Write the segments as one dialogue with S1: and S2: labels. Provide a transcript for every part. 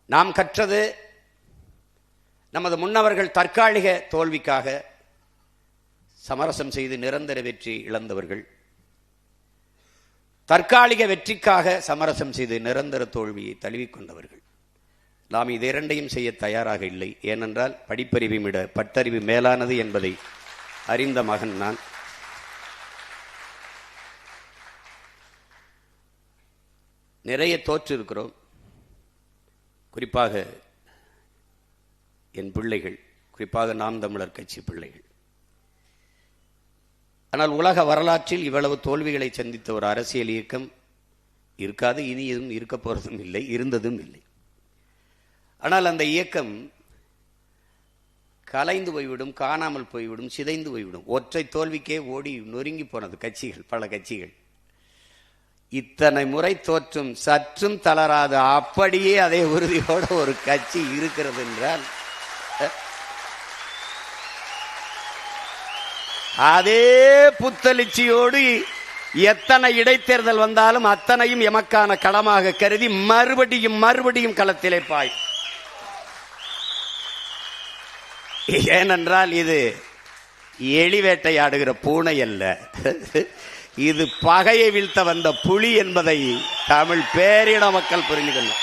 S1: நாம் கற்றது நமது முன்னவர்கள் தற்காலிக தோல்விக்காக சமரசம் செய்து நிரந்தர வெற்றி இழந்தவர்கள், தற்காலிக வெற்றிக்காக சமரசம் செய்து நிரந்தர தோல்வியை தழுவிக்கொண்டவர்கள். நாம் இது இரண்டையும் செய்ய தயாராக இல்லை. ஏனென்றால் படிப்பறிவை விட பட்டறிவு மேலானது என்பதை அறிந்த மகன் நான். நிறைய தோற்று இருக்கிறோம். குறிப்பாக என் பிள்ளைகள், குறிப்பாக நாம் தமிழர் கட்சி பிள்ளைகள். ஆனால் உலக வரலாற்றில் இவ்வளவு தோல்விகளை சந்தித்த ஒரு அரசியல் இயக்கம் இருக்காது, இனி எதுவும் இருக்க போறதும் இல்லை, இருந்ததும் இல்லை. ஆனால் அந்த இயக்கம் கலைந்து போய்விடும், காணாமல் போய்விடும், சிதைந்து போய்விடும். ஒற்றை தோல்விக்கே ஓடி நொறுங்கி போனது கட்சிகள், பல கட்சிகள். இத்தனை முறை தோற்றும் சற்றும் தளராது அப்படியே அதே உறுதியோட ஒரு கட்சி இருக்கிறது என்றால் அதே புத்தெழுச்சியோடு எத்தனை இடைத்தேர்தல் வந்தாலும் அத்தனையும் எமக்கான களமாக கருதி மறுபடியும் மறுபடியும் களத்திலே பாய். ஏனென்றால் இது எலி வேட்டையாடுகிற பூனை அல்ல, இது பகையை வீழ்த்த வந்த புலி என்பதை தமிழ் பேரின மக்கள் புரிந்து கொள்ளும்.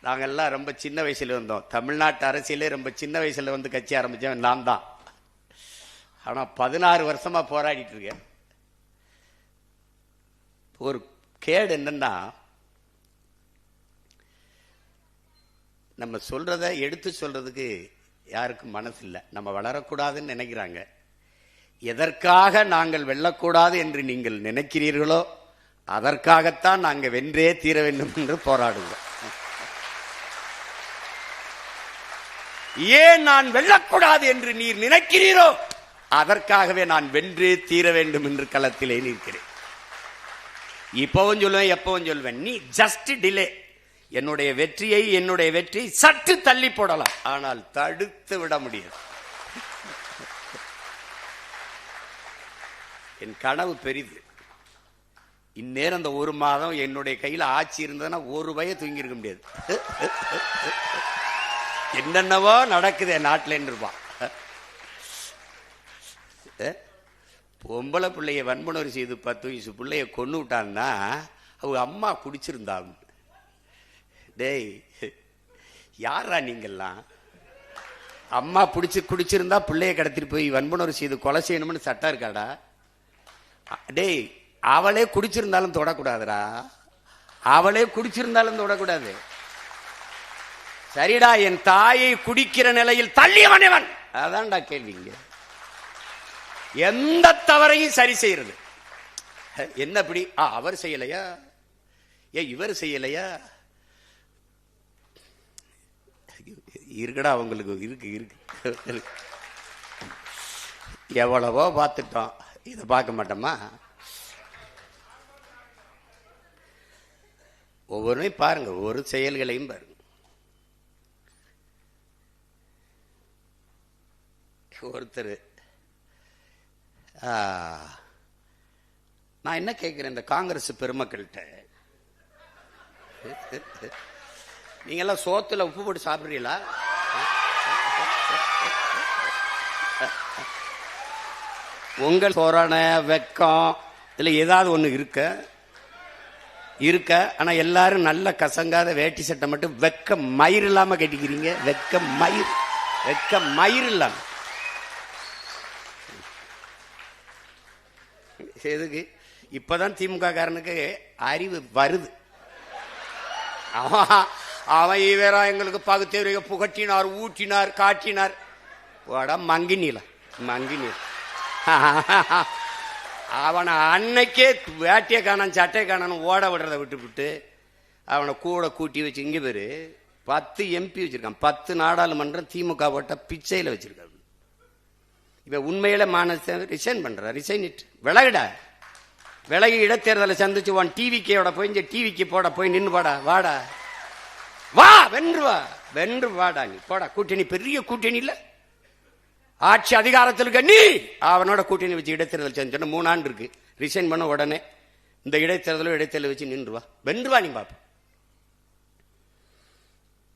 S1: நாங்கெல்லாம் ரொம்ப சின்ன வயசுல வந்தோம். தமிழ்நாட்டு அரசியலே ரொம்ப சின்ன வயசுல வந்து கட்சி ஆரம்பிச்சேன் நான் தான். ஆனா 16 வருஷமா போராடிட்டு இருக்கேன். ஒரு கேடு என்னன்னா, நம்ம சொல்றத எடுத்து சொல்றதுக்கு யாருக்கும் மனசு இல்லை. நம்ம வளரக்கூடாதுன்னு நினைக்கிறாங்க. எதற்காக நாங்கள் வெல்லக்கூடாது என்று நீங்கள் நினைக்கிறீர்களோ அதற்காகத்தான் நாங்கள் வென்றே தீர வேண்டும் என்று போராடுவோம். ஏன் நான் வெல்லக்கூடாது என்று நீர் நினைக்கிறீரோ அதற்காகவே நான் வென்றே தீர வேண்டும் என்று களத்திலே நிற்கிறேன். இப்பவும் சொல்லுவேன், எப்பவும் சொல்லுவேன், நீ ஜஸ்ட் டிலே. என்னுடைய வெற்றியை சற்று தள்ளி போடலாம், ஆனால் தடுத்து விட முடியாது. என் கனவு பெரிது. இந்நேரம் அந்த ஒரு மாதம் என்னுடைய கையில் ஆட்சி இருந்ததுன்னா ஒரு வய தூங்கி இருக்க முடியாது. என்னென்னவோ நடக்குது நாட்டில் இருப்பான். பொம்பளை பிள்ளைய வன்முறை செய்து 10 வயசு பிள்ளைய கொண்டு விட்டான்னா அவங்க அம்மா குடிச்சிருந்தாங்க. டேய், யாரா நீங்கெல்லாம்? அம்மா குடிச்சிருந்தா பிள்ளைய கடத்திட்டு போய் வன்புணர்வு செய்து கொலை செய்யணும்னு சட்டம் இருக்காடா? டேய், அவளே குடிச்சிருந்தாலும் தொடக்கூடாதுடா, அவளே குடிச்சிருந்தாலும் தொடக்கூடாது. சரிடா, என் தாயை குடிக்கிற நிலையில் தள்ளியவன். அதான்டா கேள்விங்க. எந்த தவறையும் சரி செய்யறது என்ன? அப்படி அவர் செய்யலையா, இவர் செய்யலையா? இருக்குடா, அவங்களுக்கு இருக்கு. எவ்வளவோ பார்த்துட்டோம், இதை பார்க்க மாட்டோமா? ஒவ்வொன்றையும் பாருங்க, ஒவ்வொரு செயல்களையும் பாருங்க. ஒருத்தர், நான் என்ன கேட்கிறேன் இந்த காங்கிரஸ் பெருமக்கள்கிட்ட, நீங்க எல்லாம் சோத்துல உப்பு போட்டு சாப்பிடுறீங்களா? உங்கள் சோறான வெக்கம் இதுல ஏதாவது ஒண்ணு இருக்க ஆனா எல்லாரும் நல்ல கசங்காத வேட்டி சட்டை மட்டும் வெக்க மயிர் இல்லாம கட்டிக்கிறீங்க. வெக்க மயிர் இல்லாம எதுக்கு? இப்பதான் திமுக காரனுக்கு அறிவு வருது. அவன் வேற எங்களுக்கு பகுத்தறிவு புகட்டினார், ஊற்றினார், காட்டினார். மங்கி நீல அவனை அன்னைக்கே வேட்டிய காணான் சட்டை காணான்னு ஓட விடுறத விட்டு அவனை கூட கூட்டி வச்சு, இங்க பேரு 10 MP வச்சிருக்கான், 10 நாடாளுமன்றம் திமுக போட்ட பிச்சையில வச்சிருக்காங்க. இப்ப உண்மையில மானச ரிசைன் பண்ற, ரிசைன் இட், விலகி இடைத்தேர்தலை சந்திச்சு டிவிக்கோட போய் டிவிக்கு போட போய் நின்று வாடா வா வென்று வாடா, நீ போடா. கூட்டணி பெரிய கூட்டணி இல்ல, ஆட்சி அதிகாரத்தில் இருக்க நீ அவனோட கூட்டணி வச்சு இடைத்தேர்தல் செஞ்சு 3 ஆண்டு இருக்கு. ரிசைன் பண்ண உடனே இந்த இடைத்தேர்தல் வச்சு நின்றுவா, வென்றுவா, நீ பாப்ப.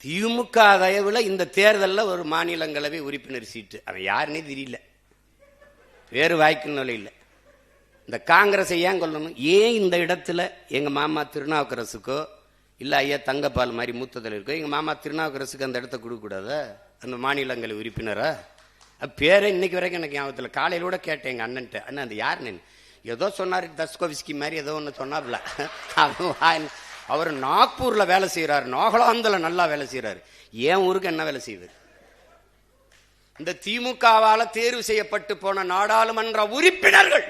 S1: திமுக தயவுல இந்த தேர்தலில் ஒரு மாநிலங்களவை உறுப்பினர் சீட்டு, அவன் யாருன்னே தெரியல, வேறு வாய்க்குன்னு இல்லை. இந்த காங்கிரஸை ஏன் கொள்ளணும்? ஏன் இந்த இடத்துல எங்க மாமா திருநாவுக்கரசுக்கோ இல்ல ஐயா தங்கப்பால் மாதிரி மூத்ததில் இருக்கோ எங்க மாமா திருநாவுக்கரசுக்கு அந்த இடத்த கொடுக்க கூடாதா? அந்த மாநிலங்களவை உறுப்பினரா? பேரை இன்னைக்கு வரைக்கும் எனக்கு ஞாபகத்தில். காலையில கூட கேட்டேன் எங்க அண்ணன்ட்ட, அண்ணன் அந்த யாருன்னு. ஏதோ சொன்னார், தஸ்கோவிஸ்கி மாதிரி ஏதோ ஒன்று சொன்னாப்ல. அவர் நாக்பூர்ல வேலை செய்யறாரு, நாகாலாந்துல நல்லா வேலை செய்யறாரு. ஏன் ஊருக்கு என்ன வேலை செய்யுது? இந்த திமுகவால தேர்வு செய்யப்பட்டு போன நாடாளுமன்ற உறுப்பினர்கள்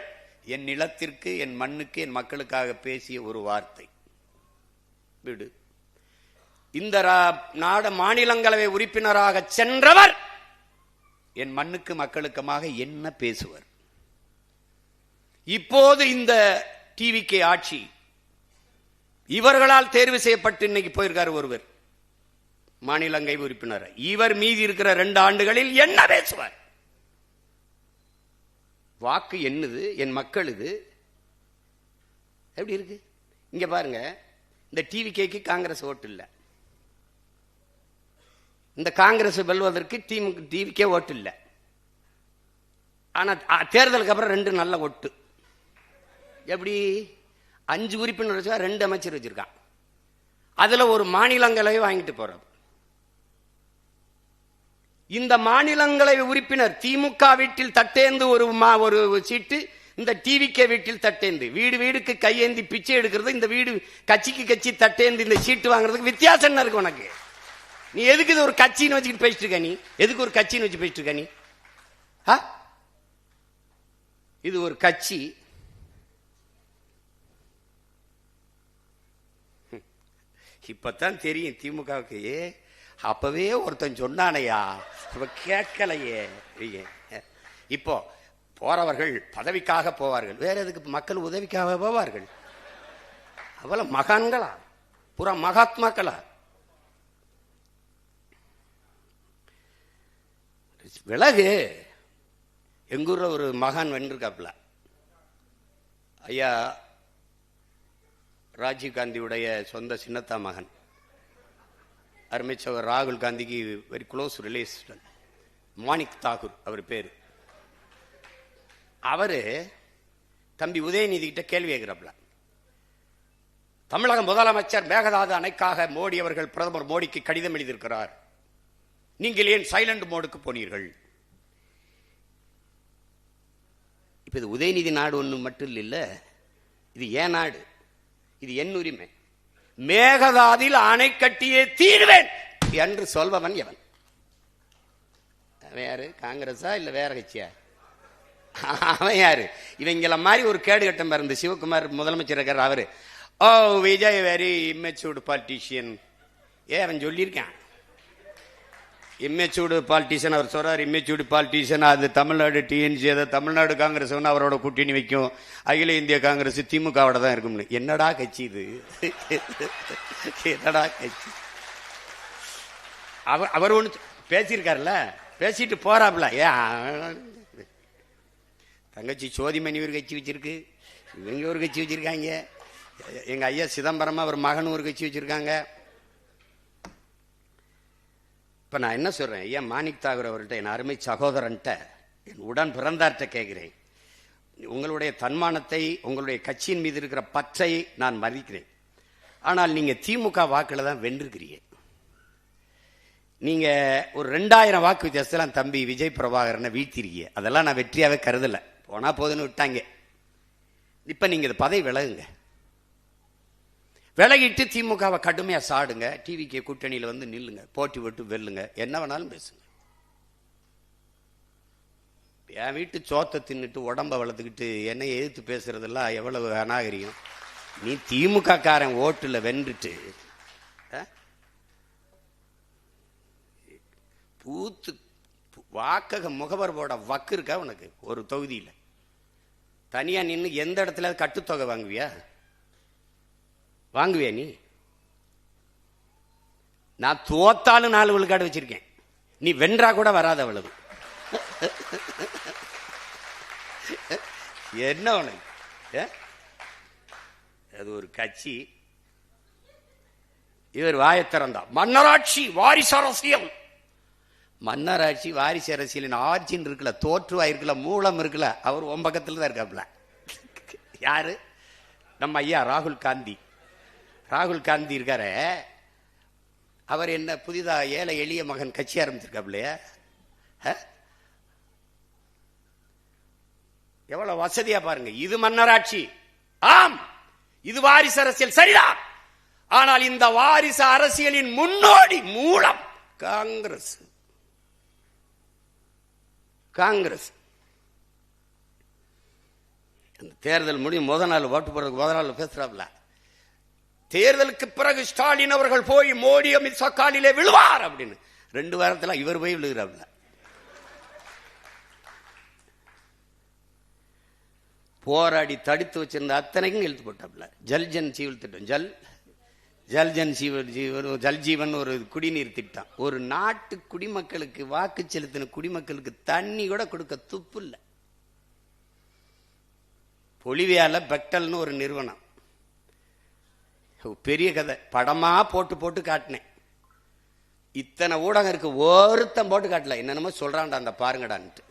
S1: என் நிலத்திற்கு, என் மண்ணுக்கு, என் மக்களுக்காக பேசிய ஒரு வார்த்தை விடு. இந்த மாநிலங்களவை உறுப்பினராக சென்றவர் என் மண்ணுக்கு மக்களுக்குமாக என்ன பேசுவர்? இப்போது இந்த டிவிகே ஆட்சி இவர்களால் தேர்வு செய்யப்பட்டு இன்னைக்கு போயிருக்காரு ஒருவர் மாநிலங்களவை உறுப்பினர். இவர் மீதி இருக்கிற 2 ஆண்டுகளில் என்ன பேசுவார்? வாக்கு என்னது, என் மக்கள் இது எப்படி இருக்கு? இங்க பாருங்க, இந்த டிவிகேக்கு காங்கிரஸ் ஓட்டு இல்லை, இந்த காங்கிரஸ் வெல்வதற்கு டிவிகே ஓட்டு இல்லை. ஆனா தேர்தலுக்கு அப்புறம் 2 நல்ல ஓட்டு. எப்படி? 5 உறுப்பினர் வச்சா 2 அமைச்சர் வச்சிருக்கான். அதுல ஒரு மாநிலங்களவை வாங்கிட்டு போறது. இந்த மாநிலங்களவை உறுப்பினர் திமுக வீட்டில் தட்டேந்து ஒரு சீட்டு, இந்த டிவிகே வீட்டில் தட்டேந்து, வீடு வீடுக்கு கையேந்தி பிச்சை எடுக்கிறது, இந்த வீடு கட்சிக்கு கட்சி தட்டேந்து இந்த சீட்டு வாங்குறதுக்கு வித்தியாசம் என்ன இருக்கு உனக்கு? நீ எதுக்கு இது ஒரு கட்சின்னு வச்சுக்கிட்டு பேசிட்டு இருக்க? நீ எதுக்கு ஒரு கட்சின்னு வச்சு பேசிட்டு இருக்க? நீ இது ஒரு கட்சி. இப்பதான் தெரியும் திமுகவுக்கு. அப்பவே ஒருத்தன் சொன்னானையா, கேட்கலையே. இப்போ போறவர்கள் பதவிக்காக போவார்கள், வேற எதுக்கு? மக்கள் உதவிக்காக போவார்கள். அவ்வளவு மகான்களா, புற மகாத்மாக்களா? விலகு. எங்கூர்ல ஒரு மகான் வென்றிருக்காப்ல, ஐயா ராஜீவ் காந்தியுடைய சொந்த சின்னத்தா மகன், அருமைச்சவர் ராகுல் காந்திக்கு very close relation, Manik Tagore அவர் பேரு. அவரு தம்பி உதயநிதி கிட்ட கேள்வி கேட்கிறாப்ல, தமிழக முதலமைச்சர் மேகதாது அணைக்காக மோடி அவர்கள் பிரதமர் மோடிக்கு கடிதம் எழுதியிருக்கிறார், நீங்கள் ஏன் சைலண்ட் மோடுக்கு போனீர்கள்? இப்ப இது உதயநிதி நாடு ஒண்ணு மட்டும் இல்ல, இது ஏன் நாடு, இது என் உரிமை. மேகதாதில் அணை கட்டியே தீர்வேன் என்று சொல்பவன் எவன்? அவன் யாரு? காங்கிரஸா இல்ல வேற கட்சியா? அவன் யாரு? இவங்கள மாதிரி ஒரு கேடு கட்டம் பிறந்த சிவகுமார் முதலமைச்சர் இருக்கார், அவரு ஓ விஜய் வெரி இம்மெச்சூர்டு பாலிட்டிஷியன். அவன் சொல்லியிருக்கான் இம்மெச்சூர்டு பாலிட்டிஷியன். அவர் சொல்றார் இம்மெச்சூர்டு பாலிட்டிஷியன், அது தமிழ்நாடு டிஎன்சி, அதை தமிழ்நாடு காங்கிரஸ் அவரோட கூட்டணி வைக்கும், அகில இந்திய காங்கிரஸ் திமுகவோட தான் இருக்கும்னு. என்னடா கட்சி இது? என்னடா கட்சி? அவர் ஒண்ணு பேசியிருக்காருல்ல, பேசிட்டு போறாப்ல. தங்கச்சி சோதிமணி ஒரு கட்சி வச்சிருக்கு, இவங்க ஒரு கட்சி வச்சிருக்காங்க, எங்க ஐயா சிதம்பரமா அவர் மகன் ஒரு கட்சி வச்சிருக்காங்க. இப்ப நான் என்ன சொல்றேன், ஐயா மாணிக் தாகூர் அவர்கிட்ட, என் அருமை சகோதரன்ட்ட, என் உடன் பிறந்தார்கிட்ட கேட்கிறேன், உங்களுடைய தன்மானத்தை, உங்களுடைய கட்சியின் மீது இருக்கிற பற்றை நான் மதிக்கிறேன். ஆனால் நீங்க திமுக வாக்குல தான் வென்றிருக்கிறீங்க. நீங்க ஒரு 2000 வாக்கு வித்தியாசத்துல தம்பி விஜய் பிரபாகரனை வீழ்த்திருக்கீங்க. அதெல்லாம் நான் வெற்றியாவே கருதல, போனா போதுன்னு விட்டாங்க. இப்ப நீங்க இந்த பதவி விலகுங்க, விலகிட்டு திமுகவை கடுமையா சாடுங்க, டிவிகே கூட்டணியில வந்து நில்லுங்க, போட்டி விட்டு வெல்லுங்க, என்ன வேணாலும் பேசுங்க. என் வீட்டு சோத்தை தின்னுட்டு உடம்ப வளர்த்துக்கிட்டு என்னை எதிர்த்து பேசுறதெல்லாம் எவ்வளவு அநாகரியம். நீ திமுக காரன் ஓட்டுல வென்றுட்டு பூத்து வாக்கக முகவர் போட வக்கு இருக்கா உனக்கு? ஒரு தொகுதியில் தனியா நின்று எந்த இடத்துல கட்டுத்தொகை வாங்குவியா? வாங்குவியா நீ? நான் தோத்தாலும் 4 விழுக்காடு வச்சிருக்கேன், நீ வென்றா கூட வராத அவ்வளவு. என்ன உனக்கு? அது ஒரு கட்சி. இவர் வாயை திறந்தா மன்னராட்சி வாரிசு அரசியல். மன்னராட்சி வாரிசு அரசியலின் ஆட்சின்னு இருக்குல்ல, தோற்றுவாயிருக்குல்ல, மூலம் இருக்குல்ல, அவர் உன் பக்கத்துல தான் இருக்காப்ல. யாரு? நம்ம ஐயா ராகுல் காந்தி. ராகுல் காந்தி இருக்காரு, அவர் என்ன புதிதா ஏழை எளிய மகன் கட்சி ஆரம்பிச்சிருக்காப்லையா? எவ்வளவு வசதியா பாருங்க. இது மன்னராட்சி, ஆம். இது வாரிசு அரசியல், சரிதான். ஆனால் இந்த வாரிசு அரசியலின் முன்னோடி மூலம் காங்கிரஸ். காங்கிரஸ் தேர்தல் முடியும் முதல் நாள் ஓட்டு போடுறதுக்கு முதல் நாள் பேசுறாப்ல, தேர்தலுக்கு பிறகு ஸ்டாலின் அவர்கள் போய் மோடி அமித்ஷா காலிலே விழுவார் அப்படின்னு. 2 வாரத்துல இவர் போய் விழுகிறாப்ல. போராடி தடுத்து வச்சிருந்த அத்தனைக்கும் இழுத்து போட்டாப்ல. ஜல்ஜன் ஜீவன் திட்டம், ஜல்ஜீவன் ஒரு குடிநீர் திட்டம். ஒரு நாட்டு குடிமக்களுக்கு, வாக்கு செலுத்தின குடிமக்களுக்கு தண்ணி கூட கொடுக்க துப்பு இல்லை. பொலிவியால பெக்டல்னு ஒரு நிறுவனம், பெரிய கதை, படமா போட்டு போட்டு காட்டினேன். இத்தனை ஊடகம் இருக்கு, ஒருத்தன் போட்டு காட்டல. என்னென்னமோ சொல்றான்டா அந்த பாருங்கடான்ட்டு.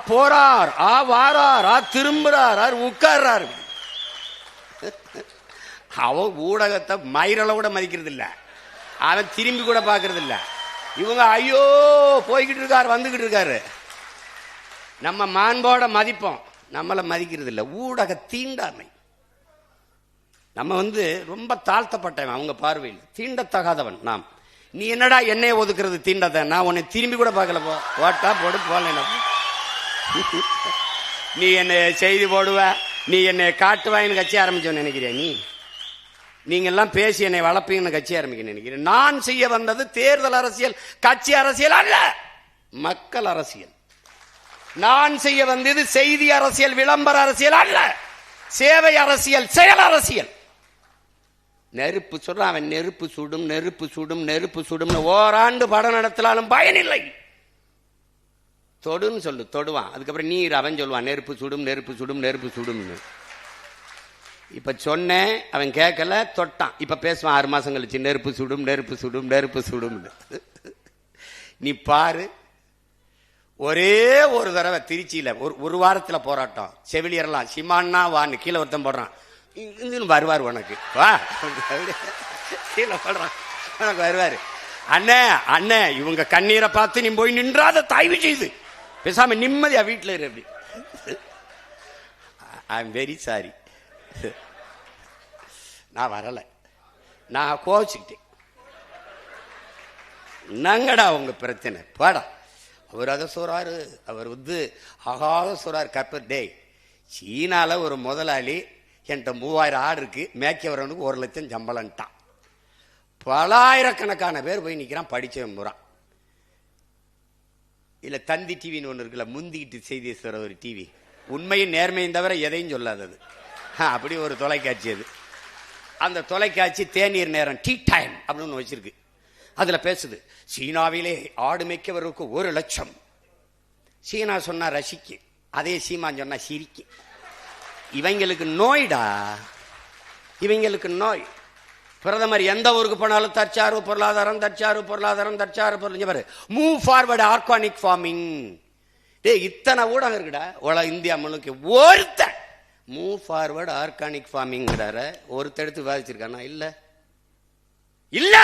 S1: போறார், வாரார், திரும்புறார், உட்கார்றாரு. அவன் ஊடகத்தை மயிரள கூட மதிக்கிறது இல்ல, அவன் திரும்பி கூட பாக்குறது இல்ல. இவங்க ஐயோ போய்கிட்டு இருக்காரு, வந்துகிட்டு இருக்காரு. நம்ம மாண்போட மதிப்போம், நம்மளை மதிக்கிறது இல்ல. ஊடக தீண்டாமை. நம்ம ரொம்ப தாழ்த்தப்பட்டவன் அவங்க பார்வையில், தீண்டத்தகாதவன் நாம். நீ என்னடா என்னைய ஒதுக்குறது தீண்டத? நான் உன்னை திரும்பி கூட பார்க்கல. போட்டா போடு, போல. நீ என்னை செய்தி போடுவ, நீ என்னை காட்டுவாயின்னு கட்சி ஆரம்பிச்சோன்னு நினைக்கிறியா? நீங்க எல்லாம் பேசி என்னை வளர்ப்பீங்கன்னு கட்சி ஆரம்பிக்க நினைக்கிறேன். நான் செய்ய வந்தது தேர்தல் அரசியல், கட்சி அரசியல் அல்ல, மக்கள் அரசியல். நான் செய்ய வந்தது செய்தி அரசியல், விளம்பர அரசியல் அல்ல, சேவை அரசியல், செயல் அரசியல். நெருப்பு சொல்றான் அவன், நெருப்பு சுடும், நெருப்பு சுடும், நெருப்பு சுடும். ஓராண்டு படம் நடத்தலாலும் பயனில்லை. தொடுன்னு சொல்லு, தொடுவான். அதுக்கப்புறம் நீர் அவன் சொல்லுவான் நெருப்பு சுடும், நெருப்பு சுடும், நெருப்பு சுடும்னு. இப்ப சொன்னேன், அவன் கேட்கல, தொட்டான். இப்ப பேசுவான் 6 மாசம் கழிச்சு, நெருப்பு சுடும், நெருப்பு சுடும், நெருப்பு சுடும். நீ பாரு. ஒரே ஒரு தடவை திருச்சியில ஒரு வாரத்துல போராட்டம், செவிலியர்லாம் சிமான்னா வான்னு கீழே ஒருத்தன் போடுறான், வருவார் உனக்கு வா, கீழே போடுறான், உனக்கு வருவாரு. அண்ணே அண்ணே, இவங்க கண்ணீரை பார்த்து நீ போய் நின்றாத, தயவு செய்து பேசாம நிம்மதியா வீட்டுல இரு. அப்படி ஐ எம் வெரி சாரி, நான் வரல, நான் கோச்சிக்கிட்டேன். என்னங்கடா உங்க பிரச்சனை? பாடா. அவர் அதை சொல்றாரு, அவர் ஆகாத சொல்றாரு. கப்பர் டே, சீனால ஒரு முதலாளி என்கிட்ட 3000 ஆடு இருக்கு, மேய்க்கவரனுக்கு 1 லட்சம் சம்பளம்ட்டான். பலாயிரக்கணக்கான பேர் போய் நிக்கிறான், படிச்சவன் போறான். இல்ல தந்தி டிவின்னு ஒண்ணு இருக்குல்ல, முந்திக்கிட்டு செய்தி சொல்ற ஒரு டிவி, உண்மையும் நேர்மையும் தவிர எதையும் சொல்லாதது, அப்படி ஒரு தொலைக்காட்சி. அது அந்த தொலைக்காட்சி தேநீர் நேரம், டீ டைம் அப்படின்னு வச்சிருக்கு. அதுல பேசுது, சீனாவிலே ஆடு மேய்க்கவருக்கு 1 லட்சம். சீனா சொன்னா ரசிக்கு, அதே சீமான் சொன்னா சிரிக்கு. இவங்களுக்கு நோய்டா, இவங்களுக்கு நோய். பிரதமர் எந்த ஊருக்கு போனாலும் தற்சார்பு பொருளாதாரம், தற்சார்பு பொருளாதாரம், தற்சார்பு பொருளாதாரம், மூவ் ஃபார்வர்டு ஆர்கானிக் ஃபார்மிங். இத்தனை ஊடகம் இருக்குடா இந்தியா முழுக்க. ஒருத்தன் மூவ் ஃபார்வர்டு ஆர்கானிக் ஃபார்மிங் ஒருத்தர் எடுத்து விவாதிச்சிருக்கானா? இல்ல இல்ல.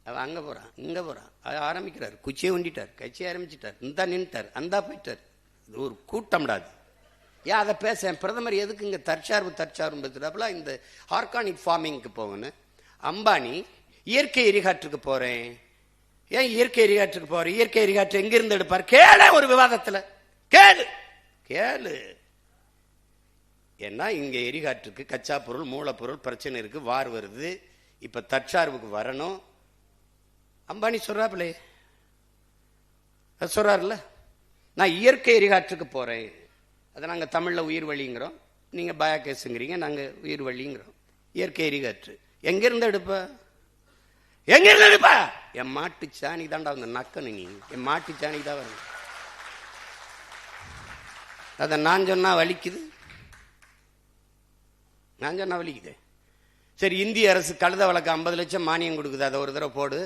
S1: அவன் அங்க போறான், இங்க போறான், ஆரம்பிக்கிறார், குச்சியை உண்டிட்டார், கட்சியை ஆரம்பிச்சிட்டார், இந்த நின்ட்டார், அந்த போயிட்டார். இது ஒரு கூட்டம்டாது. ஏன் அதை பேச? பிரதமர் எதுக்கு இங்க தற்சார்பு தற்சார்பு இந்த ஆர்கானிக் ஃபார்மிங்க்கு போகணும்? அம்பானி இயற்கை எரிகாற்றுக்கு போறேன். ஏன் இயற்கை எரிகாற்றுக்கு போறேன்? இயற்கை எரிகாற்று எங்கிருந்து எடுப்பார்? கேளு, ஒரு விவாதத்துல கேளு கேளு. ஏன்னா இங்க எரிகாற்றுக்கு கச்சா பொருள், மூலப்பொருள் பிரச்சனை இருக்கு, வார் வருது. இப்ப தற்சார்புக்கு வரணும். அம்பானி சொல்றாப்லே, சொல்றாருல்ல, நான் இயற்கை எரிகாற்றுக்கு போறேன். அதை நாங்க தமிழ்ல உயிர் வழிங்கிறோம், நீங்க பயோகேஸுங்கிறீங்க, நாங்க உயிர் வழிங்கிறோம். இயற்கை எரிகாற்று எங்கிருந்து எடுப்ப? எங்கிருந்து எடுப்ப? என் மாட்டு சாணி தாண்டா வந்து நக்கனு, நீ என் மாட்டு சாணி தான் வரும். அதை நான் சொன்னா வலிக்குது. நான் சொன்ன வலிக்குது. சரி, இந்திய அரசு கழுத வழக்கு 50 லட்சம் மானியம் கொடுக்குது, அதை ஒரு தடவை போடு.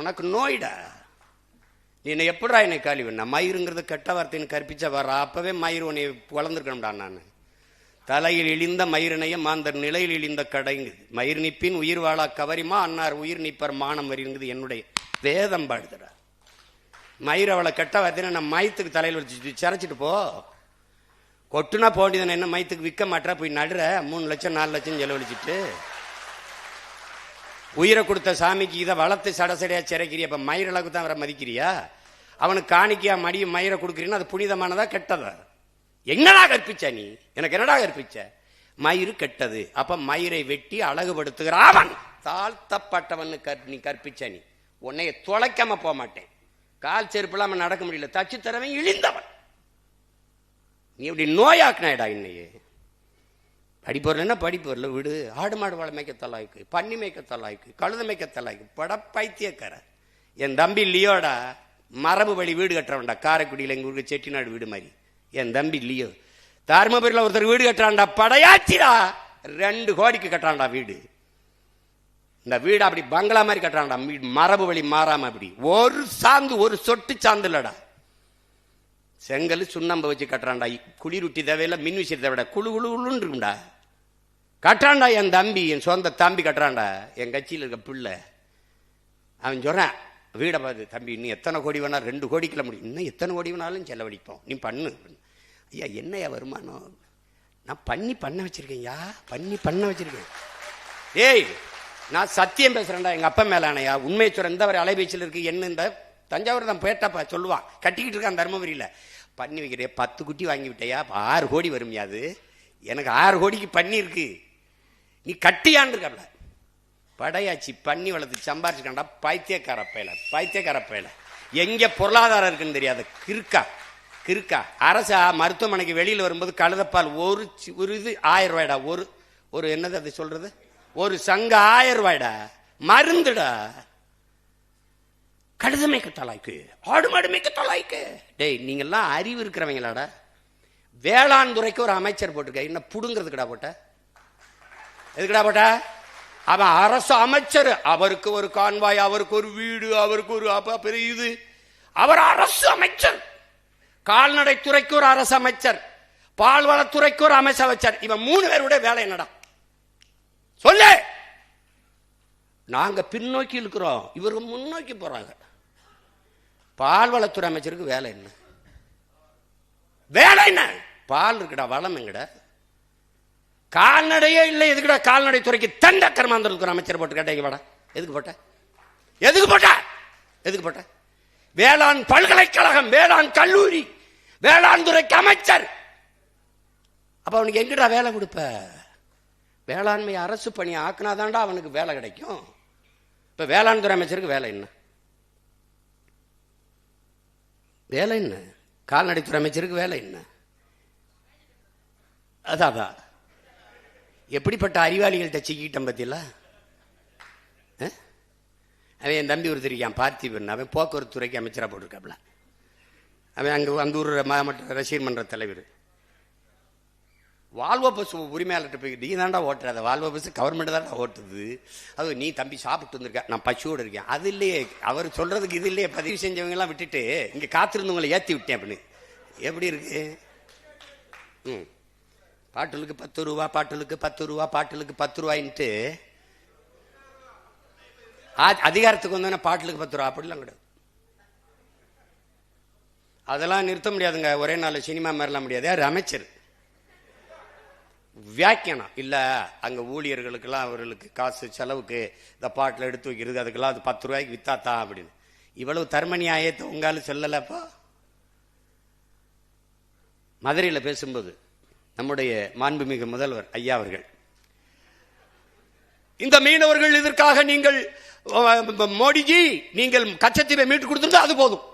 S1: உனக்கு நோயிடா. நீ என்ன எப்படா என்னை காலி பண்ண? மயிருங்கிறது கெட்ட வார்த்தைன்னு கற்பிச்ச வர அப்பவே மயிர் உன்னை வளர்ந்துருக்கணும்டா. நான் தலையில் இழிந்த மயிரினைய மாந்தர் நிலையில் இழிந்த கடைங்குது. மயிர் நிப்பின் உயிர் வாழா கவரிமா அன்னார் உயிர் நிப்பர் மானம் வருங்குது என்னுடைய வேதம் பாடுதுடா. மயிர் அவளை கெட்ட வார்த்தைன்னு நான் மயத்துக்கு தலையில் வச்சு சிரைச்சிட்டு போ. கொட்டுனா போண்டியதனை என்ன மயத்துக்கு விற்க மாட்டா? போய் நடுற 3 லட்சம் 4 லட்சம் செலவழிச்சிட்டு உயிரை கொடுத்த சாமிக்கு இதை வளர்த்து சடசடையா சிறைக்கிறியா? அப்ப மயிரளவுக்கு தான் அவரை மதிக்கிறியா? அவனுக்கு காணிக்கையா மடியும் மயிரை கொடுக்குறீன்னா அது புனிதமானதா கெட்டதா? என்னடா கற்பிச்ச நீ? எனக்கு என்னடா கற்பிச்ச? மயிறு கெட்டது. அப்ப மயிரை வெட்டி அழகுபடுத்துகிற அவன் தாழ்த்தப்பட்டவன் நீ கற்பிச்ச. நீ உன்னைய தொலைக்காம போக மாட்டேன். கால் செருப்பு இல்லாம நடக்க முடியல, தச்சு தரவன் இழிந்தவன். நீ இப்படி நோயாக்குனாடா இன்னையே. படிப்பொருள் என்ன படிப்பொருள் விடு. ஆடு மாடு வாழை மேய்க்க தலாய்க்கு, பன்னி மேய்க்க தலாய்க்கு, கழுத மேய்க்க தலாய்க்கு, பட பைத்தியக்கார. என் தம்பி லியோடா மரபு வழி வீடு கட்டுறவன்டா. காரைக்குடியில் எங்க ஊருக்கு செட்டிநாடு வீடு மாதிரி. என் தம்பி லியோ தருமபுரியில் ஒருத்தர் வீடு கட்டுறான்டா, படையாச்சிடா. 2 கோடிக்கு கட்டுறான்டா வீடு. இந்த வீடு அப்படி பங்களா மாதிரி கட்டுறான்டா, மரபு வழி மாறாம. அப்படி ஒரு சாந்து, ஒரு சொட்டு சாந்து இல்லடா. செங்கல் சுண்ணாம்பு வச்சு கட்டுறான்டா. குளிருட்டி தேவையில்ல, மின் விஷயத்தை விட குழு குழுன்னு இருக்கும்டா. கட்டுறான்டா என் தம்பி, என் சொந்த தம்பி கட்டுறான்டா. என் கட்சியில் இருக்க பிள்ளை அவன் சொல்றான், வீடை பார்த்து, தம்பி இன்னும் எத்தனை கோடி வேணா 2 கோடிக்குள்ள முடியும், இன்னும் எத்தனை கோடி வேணாலும் செலவழிப்போம், நீ பண்ணு. ஐயா என்னையா வருமானம்? நான் பண்ண வச்சிருக்கேன் யா, பண்ண வச்சிருக்கேன். ஏய் நான் சத்தியம் பேசுறேன்டா எங்க அப்பா மேல ஆனையா, உண்மையை சொல்றேன். இந்த வரை அலைபேச்சியில் இருக்கு என்ன, இந்த தஞ்சாவூர் தான் போயிட்டாப்பா சொல்லுவான், கட்டிக்கிட்டு இருக்கான் தருமபுரியில். பண்ணி வைக்கிறே 10 குட்டி வாங்கி விட்டையா, 6 கோடி வரும். யாது எனக்கு 6 கோடிக்கு பண்ணி இருக்கு, நீ கட்டியான்னு இருக்காப்ல. படையாச்சி பண்ணி வளர்த்து சம்பாரிச்சுக்காண்டா. பைத்தியக்கார பயல. எங்க பொருளாதாரம் இருக்குன்னு தெரியாது. கிறுக்கா அரசா மருத்துவமனைக்கு வெளியில் வரும்போது கழுதப்பால் ஒரு இது 1000 ரூபாய்டா. ஒரு என்னது அது சொல்றது, ஒரு சங்க 1000 ரூபாய்டா. மருந்துடா. கழுத மேய்க்க தலாய்க்கு, ஆடு மாடு மேய்க்க தலாய்க்கு. டேய் நீங்கெல்லாம் அறிவு இருக்கிறவங்களாடா. வேளாண் துறைக்கு ஒரு அமைச்சர் போட்டிருக்க, என்ன புடுங்கிறதுக்குடா போட்ட? எதுக்குடா போட்ட? அவன் அரசு அமைச்சர், அவருக்கு ஒரு கான்வாய், அவருக்கு ஒரு வீடு, அவருக்கு ஒரு பெரிய இது. அவர் அரசு அமைச்சர். கால்நடை துறைக்கு ஒரு அரசு அமைச்சர், பால்வளத்துறைக்கு ஒரு அமைச்சர். இவன் 3 பேருடைய வேலை என்னடா சொல்லு? நாங்க பின்னோக்கி இருக்கிறோம், இவருக்கு முன்னோக்கி போறாங்க. பால்வளத்துறை அமைச்சருக்கு வேலை என்ன? பால் இருக்குடா, வளம் எங்கடா? கால்நடையே இல்லை, எதுக்குடா கால்நடை துறைக்கு தண்ட கர்மாந்தரத்துக்கு அமைச்சர் போட்டு கேட்டீங்க வாடா? எதுக்கு போட்ட? வேளாண் பல்கலைக்கழகம், வேளாண் கல்லூரி, வேளாண் துறைக்கு அமைச்சர். அப்ப அவனுக்கு எங்கடா வேலை கொடுப்ப? வேளாண்மை அரசு பணி ஆக்குனாதான்டா அவனுக்கு வேலை கிடைக்கும். இப்ப வேளாண் துறை அமைச்சருக்கு வேலை என்ன? கால்நடைத்துறை அமைச்சருக்கு வேலை என்ன? அதான் எப்படிப்பட்ட அறிவாளிகள்கிட்ட சிக்கிட்டோம் பத்தியில. அவன் என் தம்பி ஒருத்தர் இருக்கான் பார்த்திபன், அவன் போக்குவரத்து துறைக்கு அமைச்சராக போட்டிருக்காப்ல. அவன் அந்த ஊர் மாவட்ட ரசிகர் மன்ற தலைவர். வால்வோ பஸ் உரிமையாளர்கிட்ட போய், நீ தாண்டா ஓட்டுறாத, வால்வோ பஸ் கவர்மெண்ட் தாண்டா ஓட்டுது. அது நீ தம்பி சாப்பிட்டு வந்திருக்க, நான் பசுவோடு இருக்கேன். அது இல்லையே அவர் சொல்றதுக்கு, இது இல்லையே. பதிவு செஞ்சவங்க எல்லாம் விட்டுட்டு இங்க காத்திருந்தவங்களை ஏற்றி விட்டேன் அப்படின்னு. எப்படி இருக்கு? பாட்டுலுக்கு 10 ரூபா, பாட்டுலுக்கு 10 ரூபா, பாட்டுலுக்கு 10 ரூபாயின்ட்டு அதிகாரத்துக்கு வந்தோன்னா பாட்டுலுக்கு 10 ரூபா அப்படிலாம் கிடையாது. அதெல்லாம் நிறுத்த முடியாதுங்க. ஒரே நாள் சினிமா மாதிரிலாம் முடியாது. யார் அமைச்சர் வியாக்கியானம் இல்ல, அங்க ஊழியர்களுக்கெல்லாம் அவர்களுக்கு காசு செலவுக்கு இந்த பாட்டில் எடுத்து வைக்கிறது, அதுக்கெல்லாம் அது 10 ரூபாய்க்கு வித்தாத்தான் அப்படின்னு. இவ்வளவு தர்மணி ஆயத்தை உங்காலும் சொல்லலப்பா. மதுரையில் பேசும்போது நம்முடைய மாண்புமிகு முதல்வர் ஐயா அவர்கள், இந்த மீனவர்கள் இதற்காக நீங்கள் மோடிஜி நீங்கள் கச்சத்தீவை மீட்டு கொடுத்துருந்தா அது போதும்.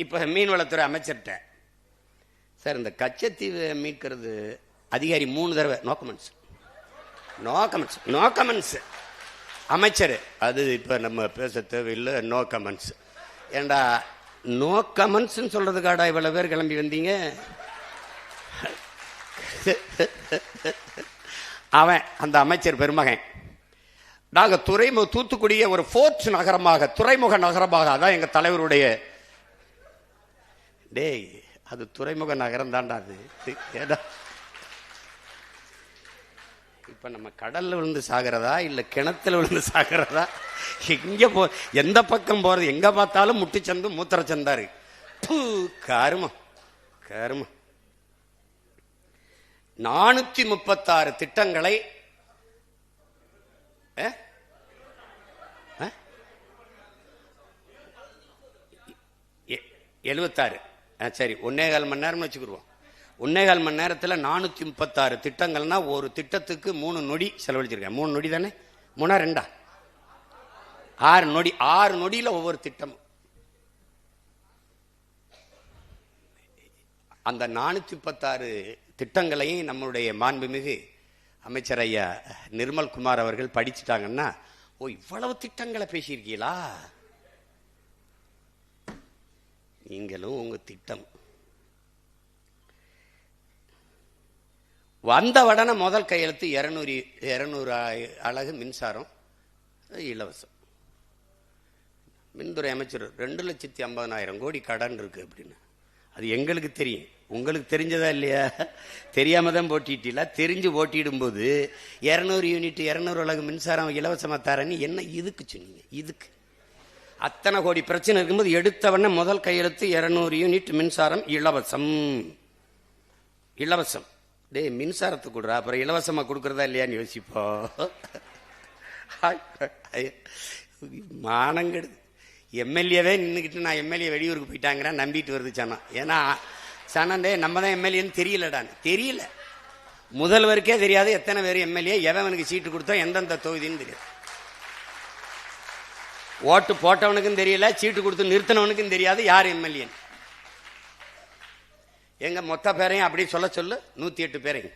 S1: இப்ப மீன்வளத்துறை அமைச்சர்கிட்ட, சார் இந்த கச்சத்தீவை மீட்கிறது அதிகாரி 3 தடவை நோ கமெண்ட்ஸ் அமைச்சர், அது இப்ப நம்ம பேச தேவையில்லை, நோ கமெண்ட்ஸ். ஏண்டா நோ கமெண்ட்ஸ் சொல்றதுக்காடா இவ்வளவு பேர் கிளம்பி வந்தீங்க? அவன் அந்த அமைச்சர் பெருமகன். நாங்க தூத்துக்குடிய ஒரு போர்ட் நகரமாக, துறைமுக நகரமாக, அதான் எங்க தலைவருடைய. டேய், அது துறைமுக நகரம் தான்டா அது. இப்ப நம்ம கடல்ல விழுந்து சாகிறதா இல்ல கிணத்துல விழுந்து சாகிறதா? எங்க எந்த பக்கம் போறது? எங்க பார்த்தாலும் முட்டிச்சந்து மூத்திரச்சந்தாரு. கருமம் கருமம். 436 திட்டங்களை 76, சரி 1.25 மணி நேரம் வச்சுக்கிடுவோம். 1.25 மணி நேரத்தில் 436 திட்டங்கள்னா ஒரு திட்டத்துக்கு 3 நொடி செலவழிச்சிருக்கேன். 3 நொடி தானே? 3 2 6 நொடி. 6 நொடியில ஒவ்வொரு திட்டமும். அந்த 436 திட்டங்களையும் நம்முடைய மாண்புமிகு அமைச்சர் ஐயா நிர்மல்குமார் அவர்கள் படிச்சுட்டாங்கன்னா, ஓ இவ்வளவு திட்டங்களை பேசியிருக்கீங்களா நீங்களும் உங்க திட்டம். வந்த உடனே முதல் கையெழுத்து 200 அலகு மின்சாரம் இலவசம். மின்துறை அமைச்சர் 2,50,000 கோடி கடன் இருக்கு அப்படின்னு. அது எங்களுக்கு தெரியும், உங்களுக்கு தெரிஞ்சதா இல்லையா? தெரியாம தான் போட்டிட்டீங்களா? தெரிஞ்சு போட்டிடும் போது 200 யூனிட் 200 அலகு மின்சாரம் இலவசமா தரேன்னு என்ன இதுக்கு சொன்னீங்க? இதுக்கு அத்தனை கோடி பிரச்சனை இருக்கும்போது எடுத்தவன முதல் கையெழுத்து 200 யூனிட் மின்சாரம் இலவசம். இலவசம். டே மின்சாரத்தை கொடுறா, அப்புறம் இலவசமா கொடுக்கறதா இல்லையான்னு யோசிப்போ. மானங்கெடுது. எம்எல்ஏவே நின்றுக்கிட்டு நான் எம்எல்ஏ வெளியூருக்கு போயிட்டாங்கிறேன் நம்பிட்டு வருது சனம். ஏன்னா சனண்டே நம்ம தான் எம்எல்ஏன்னு தெரியலடான்னு. தெரியல, முதல்வருக்கே தெரியாது எத்தனை பேர் எம்எல்ஏ, எவனுக்கு சீட்டு கொடுத்தோம், எந்தெந்த தொகுதின்னு தெரியாது. ஓட்டு போட்டவனுக்கும் தெரியல, சீட்டு கொடுத்து நிறுத்தினவனுக்கும் தெரியாது யார் எம்எல்ஏ. எங்க மொத்த பேரையும் அப்படி சொல்ல சொல்லு. 108 பேரையும்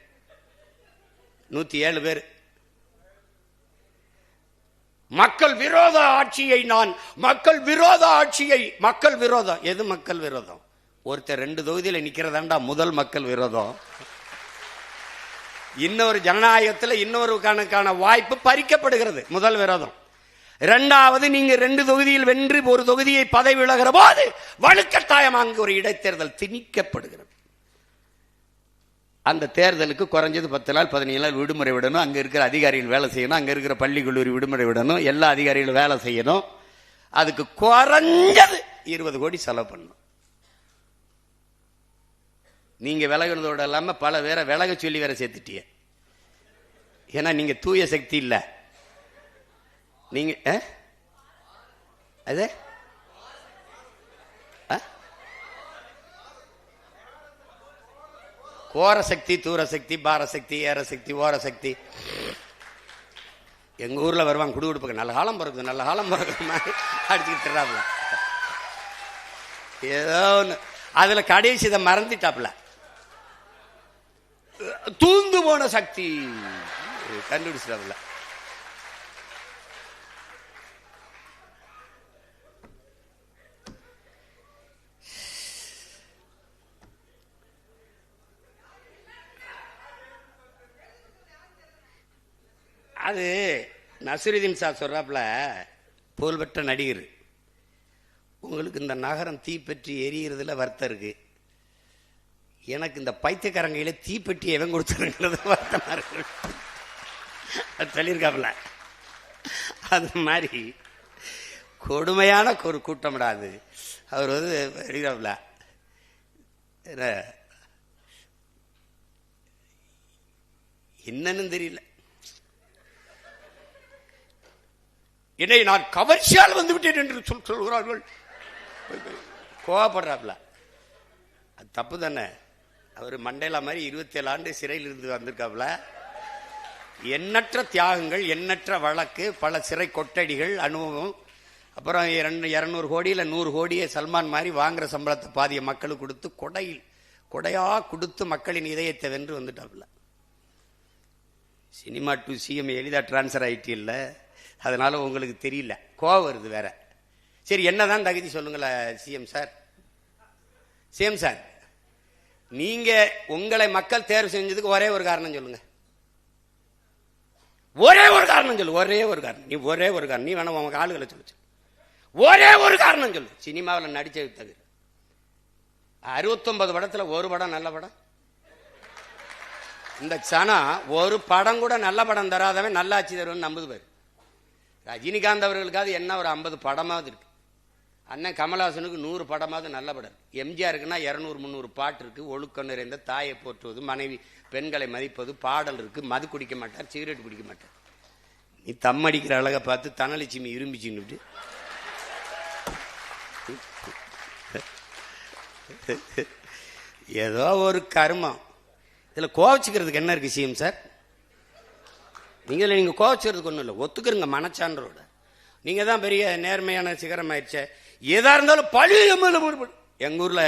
S1: 107 பேர். மக்கள் விரோத ஆட்சியை நான் மக்கள் விரோத ஆட்சியை மக்கள் விரோதம். எது மக்கள் விரோதம்? ஒருத்தர் 2 தொகுதியில் நிக்கிறதாண்டா முதல் மக்கள் விரோதம். இன்னொரு ஜனநாயகத்தில் இன்னொரு கணக்கான வாய்ப்பு பறிக்கப்படுகிறது. முதல் விரோதம். இரண்டாவது, நீங்க 2 தொகுதியில் வென்று ஒரு தொகுதியை பதவி விலகிற போது வலுக்கட்டாயம் அங்கு ஒரு இடைத்தேர்தல் திணிக்கப்படுகிறது. அந்த தேர்தலுக்கு குறைஞ்சது 10 நாள் 15 நாள் விடுமுறை விடணும். அங்க இருக்கிற அதிகாரிகள் வேலை செய்யணும், அங்க இருக்கிற பள்ளி கல்லூரி விடுமுறை விடணும், எல்லா அதிகாரிகளும் வேலை செய்யணும். அதுக்கு குறைஞ்சது 20 கோடி செலவு பண்ணணும். நீங்க விலகினதோட இல்லாம பல பேரை விலக சொல்லி வேற சேர்த்துட்டிய. ஏன்னா நீங்க தூய சக்தி இல்ல. நீங்க அது கோர சக்தி, தூர சக்தி, பார சக்தி, ஏற சக்தி, ஓர சக்தி. எங்க ஊர்ல வருவாங்க குடுகுடுப்புக்கு, நல்ல காலம் பிறகுது நல்ல காலம் பிறகு மாதிரி அடிச்சுக்கிட்டு ஏதோ ஒன்று. அதுல கடைசி இதை மறந்துட்டாப்ல. தூந்து போன சக்தி கண்டுபிடிச்சிட்டாப்ல. அது நசீருதீன் சார் சொல்றாப்புல, புகழ்பெற்ற நடிகர், உங்களுக்கு இந்த நகரம் தீப்பற்றி எரிகிறதுல வருத்தம் இருக்கு, எனக்கு இந்த பைத்தியக்காரங்கையில தீப்பெட்டி எவன் கொடுத்துருங்கிறது வருத்தமா இருக்கு சொல்லியிருக்காப்புல. அது மாதிரி கொடுமையான ஒரு கூட்டம்டாது. அவர் எழுதிறாப்புல, என்னன்னு தெரியல, என்னை நான் கவர்ச்சியால் வந்து விட்டேன் என்று சொல்கிறார்கள். கோவப்படுறாப்ல. அது தப்பு தானே. அவர் மண்டேலா மாதிரி 27 ஆண்டு சிறையில் இருந்து வந்திருக்காப்ல. எண்ணற்ற தியாகங்கள், எண்ணற்ற வழக்கு, பல சிறை கொட்டடிகள், அனுபவம். அப்புறம் 200 கோடியில் 100 கோடியை சல்மான் மாதிரி வாங்குற சம்பளத்தை பாதிய மக்களுக்கு கொடுத்து கொடையா கொடுத்து மக்களின் இதயத்தை வென்று வந்துட்டாப்ல. சினிமா டு சிஎம் எளிதா டிரான்ஸ்பர் ஆயிட்டு இல்லை, அதனால உங்களுக்கு தெரியல, கோவம் வருது வேற. சரி, என்னதான் தகுதி சொல்லுங்களேன் சிஎம் சார். சிஎம் சார், நீங்க உங்களை மக்கள் தேர்வு செஞ்சதுக்கு ஒரே ஒரு காரணம் சொல்லுங்க. ஒரே ஒரு காரணம் சொல்லு. ஒரே ஒரு காரணம். நீ ஒரே ஒரு காரணம். நீ வேணா உங்க ஆளுகளை சொல்லு. ஒரே ஒரு காரணம் சொல்லு. சினிமாவில் நடிச்சது தவிர 69 படத்துல ஒரு படம் நல்ல படம். இந்த சனா ஒரு படம் கூட நல்ல படம் தராதவன் நல்லாட்சி தருவன் நம்புது பேர். ரஜினிகாந்த் அவர்களுக்காவது என்ன ஒரு 50 படமாவது இருக்கு. அண்ணன் கமல்ஹாசனுக்கு 100 படமாவது நல்ல படம். எம்ஜிஆருக்குன்னா 200-300 பாட்டு இருக்கு. ஒழுக்கம் நிறைந்த தாயை போற்றுவது, மனைவி பெண்களை மதிப்பது, பாடல் இருக்கு. மது குடிக்க மாட்டார், சிகரெட் குடிக்க மாட்டார். நீ தம் அடிக்கிற அழகை பார்த்து தனலட்சுமி இரும்பிச்சுன்னு ஏதோ ஒரு கர்மம். இதுல கோவச்சுக்கிறதுக்கு என்ன இருக்கு சிஎம் சார்? நீங்க கோவச்சுக்கிறதுக்கு ஒண்ணும் இல்லை. ஒத்துக்கிறங்க மனச்சான்றோட. நீங்க தான் பெரிய நேர்மையான சிகரம் ஆயிடுச்சே. எதா இருந்தாலும் பழைய எங்க ஊர்ல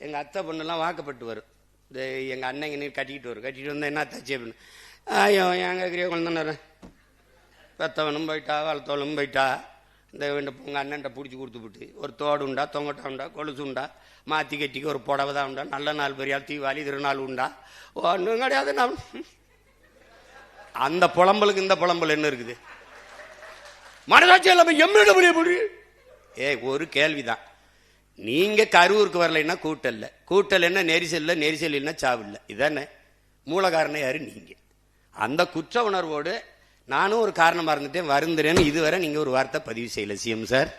S1: எங்க அத்தை பொண்ணுலாம் வாக்கப்பட்டு வரும். இந்த எங்க அண்ணங்க நீர் கட்டிக்கிட்டு வரும். கட்டிட்டு வந்தா என்ன தச்சு அப்படின்னு, ஐயோ எங்க கிரிய குழந்தை பெத்தவனும் போயிட்டா, வளர்த்தவளும் போயிட்டா, இந்த உங்க அண்ணன்ட்ட பிடிச்சி கொடுத்துவிட்டு ஒரு தோடு உண்டா, தொங்கட்டா உண்டா, கொலுசு உண்டா, மாற்றி கட்டிக்கு ஒரு புடவை தான் உண்டா, நல்ல நாள் பெரியால் தீபாவளி திருநாள் உண்டா, ஒன்றும் கிடையாது. நான் அந்த புலம்பலுக்கு இந்த புலம்பல் என்ன இருக்குது? மனசாட்சி இல்லாம எம்மிட ஒரு கேள்விதான். நீங்க கரூருக்கு வரலைன்னா கூட்டல்ல, கூட்டல் என்ன நெரிசல், நெரிசல் என்ன சாவில்லை. இதானே மூல காரணம் யாரு? நீங்க. அந்த குற்ற உணர்வோடு நானும் ஒரு காரணமா இருந்துட்டேன், வருந்துறேன்னு இதுவரை நீங்க ஒரு வார்த்தை பதிவு செய்யல சிஎம் சார்.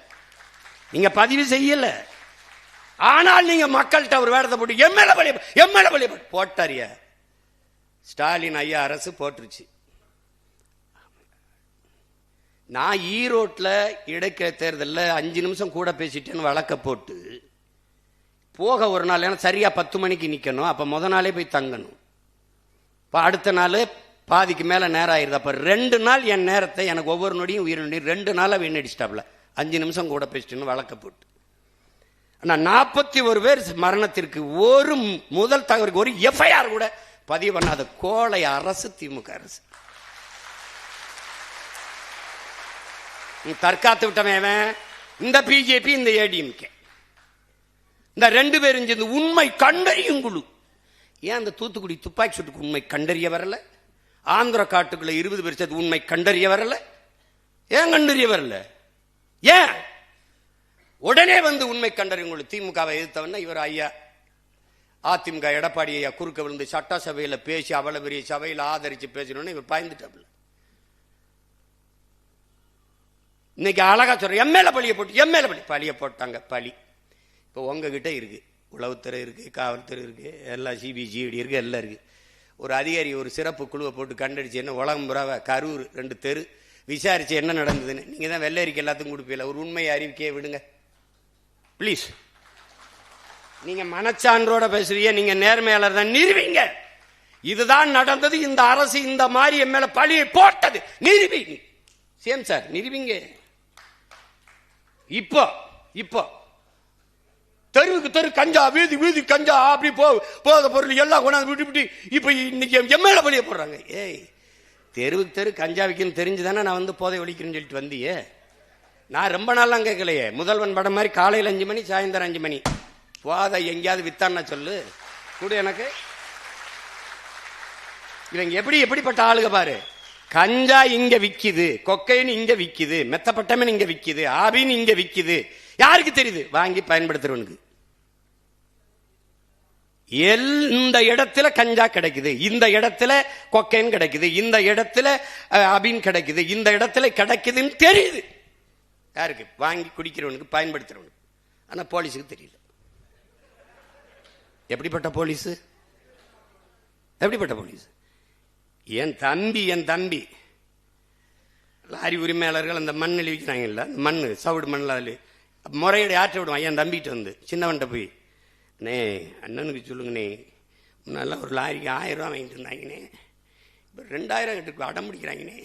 S1: நீங்க பதிவு செய்யல. ஆனால் நீங்க மக்கள்கிட்ட ஒரு வேடத்தை போட்டு எம்எல்ஏ பழிய போட்டாரியா. ஸ்டாலின் ஐயா அரசு போட்டுருச்சு. நான் ஈரோட்டில் இடைக்க தேர்தலில் 5 நிமிஷம் கூட பேசிட்டேன்னு வழக்க போட்டு போக ஒரு நாள், ஏன்னா சரியா 10 மணிக்கு நிற்கணும். அப்போ முத நாளே போய் தங்கணும். இப்போ அடுத்த நாள் பாதிக்கு மேலே நேரம் ஆயிடுது. அப்போ 2 நாள் என் நேரத்தை எனக்கு ஒவ்வொரு நொடியும் உயிர் நொடி 2 நாளாக வீணடிச்சிட்டாப்ல. 5 நிமிஷம் கூட பேசிட்டேன்னு வழக்க போட்டு. ஆனால் 41 பேர் மரணத்திற்கு ஒரு முதல் தகவலுக்கு ஒரு எஃப்ஐஆர் கூட பதிவு பண்ணாத கோழை அரசு திமுக அரசு. தற்காத்து விட்டவன் இந்த பிஜேபி, இந்த ஏடிஎம்கே, இந்த 2 பேரும் சேர்ந்து உண்மை கண்டறியும் குழு. ஏன் அந்த தூத்துக்குடி துப்பாக்கி சூட்டுக்கு உண்மை கண்டறிய வரல? ஆந்திர காட்டுக்குள்ள 20 பேர் சேர்த்து உண்மை கண்டறிய வரல? ஏன் கண்டறிய வரல? ஏன் உடனே வந்து உண்மை கண்டறியும் குழு? திமுகவை எதிர்த்தவன இவர் ஐயா அதிமுக எடப்பாடி ஐயா குறுக்க விழுந்து சட்டசபையில பேசி அவ்வளவு பெரிய சபையில் ஆதரிச்சு பேசணும்னு இவர் பாய்ந்துட்டாப்ல. இன்னைக்கு அழகா சொல்ற எம்எல்ஏ பழிய போட்டாங்க. பழி இப்போ உங்ககிட்ட இருக்கு. உளவுத்துறை இருக்கு, காவல்துறை இருக்கு, எல்லாம் சிபிசிஐடி இருக்கு, எல்லாம் இருக்கு. ஒரு அதிகாரி ஒரு சிறப்பு குழுவை போட்டு கண்டடிச்சு என்ன உலகம் புறாவை கரூர் 2 தெரு விசாரிச்சு என்ன நடந்ததுன்னு நீங்க தான் வெள்ளரிக்கை எல்லாத்துக்கும் கொடுப்பீல. ஒரு உண்மை அறிவிக்கையை விடுங்க பிளீஸ். நீங்க மனச்சான்றோட பேசுறீங்க, நீங்க நேர்மையாளர் தான், நிறுவீங்க. இதுதான் நடந்தது, இந்த அரசு இந்த மாதிரி என் மேல பழியை போட்டது, நிறுவீங்க சிஎம் சார், நிறுவீங்க. இப்போ தெருவுக்கு தெரு கஞ்சா, வீதி வீதி கஞ்சா, அப்படி போத பொருள் எல்லாம் கொண்டாந்து விட்டு இப்ப இன்னைக்கு எம்எல்ஏ பழிய போடுறாங்க. ஏய், தெருவுக்கு தெரு கஞ்சா விற்கணும் தெரிஞ்சுதானே நான் வந்து போதை ஒழிக்கிறேன்னு சொல்லிட்டு வந்தியே. நான் ரொம்ப நாள்லாம் கேட்கலையே. முதல்வன் படம் மாதிரி காலையில் 5 மணி சாயந்தரம் 5 மணி போதை எங்கேயாவது வித்தான்னா சொல்லு கூட எனக்கு. இவங்க எப்படிப்பட்ட ஆளுக பாரு. கஞ்சா இங்க விக்குது, கொக்கைன் இங்க விக்குது, மெத்தப்பட்டமன் இங்க விக்குது, ஆபின் இங்க விக்குது. யாருக்கு தெரியுது? வாங்கி பயன்படுத்துறவனுக்கு. இந்த இடத்துல கஞ்சா கிடைக்குது, இந்த இடத்துல கொக்கைன் கிடைக்குது, இந்த இடத்துல அபின் கிடைக்குது, இந்த இடத்துல கிடைக்குதுன்னு தெரியுது. யாருக்கு? வாங்கி குடிக்கிறவனுக்கு, பயன்படுத்துறவனுக்கு. ஆனா போலீஸுக்கு தெரியல. எப்படிப்பட்ட போலீஸ்? என் தம்பி லாரி உரிமையாளர்கள் அந்த மண் விற்கிறாங்கல்ல, அந்த மண் சவுடு மண்ணில் முறையோட ஆற்ற விடுவான். என் தம்பிட்டு வந்து சின்னவன்ட்ட போய், அண்ணே அண்ணனுக்கு சொல்லுங்கண்ணே, முன்னெல்லாம் ஒரு லாரிக்கு 1000 ரூபா வாங்கிட்டு இருந்தாங்கண்ணே, இப்போ 2000 கிட்ட அடம் பிடிக்கிறாங்கண்ணே,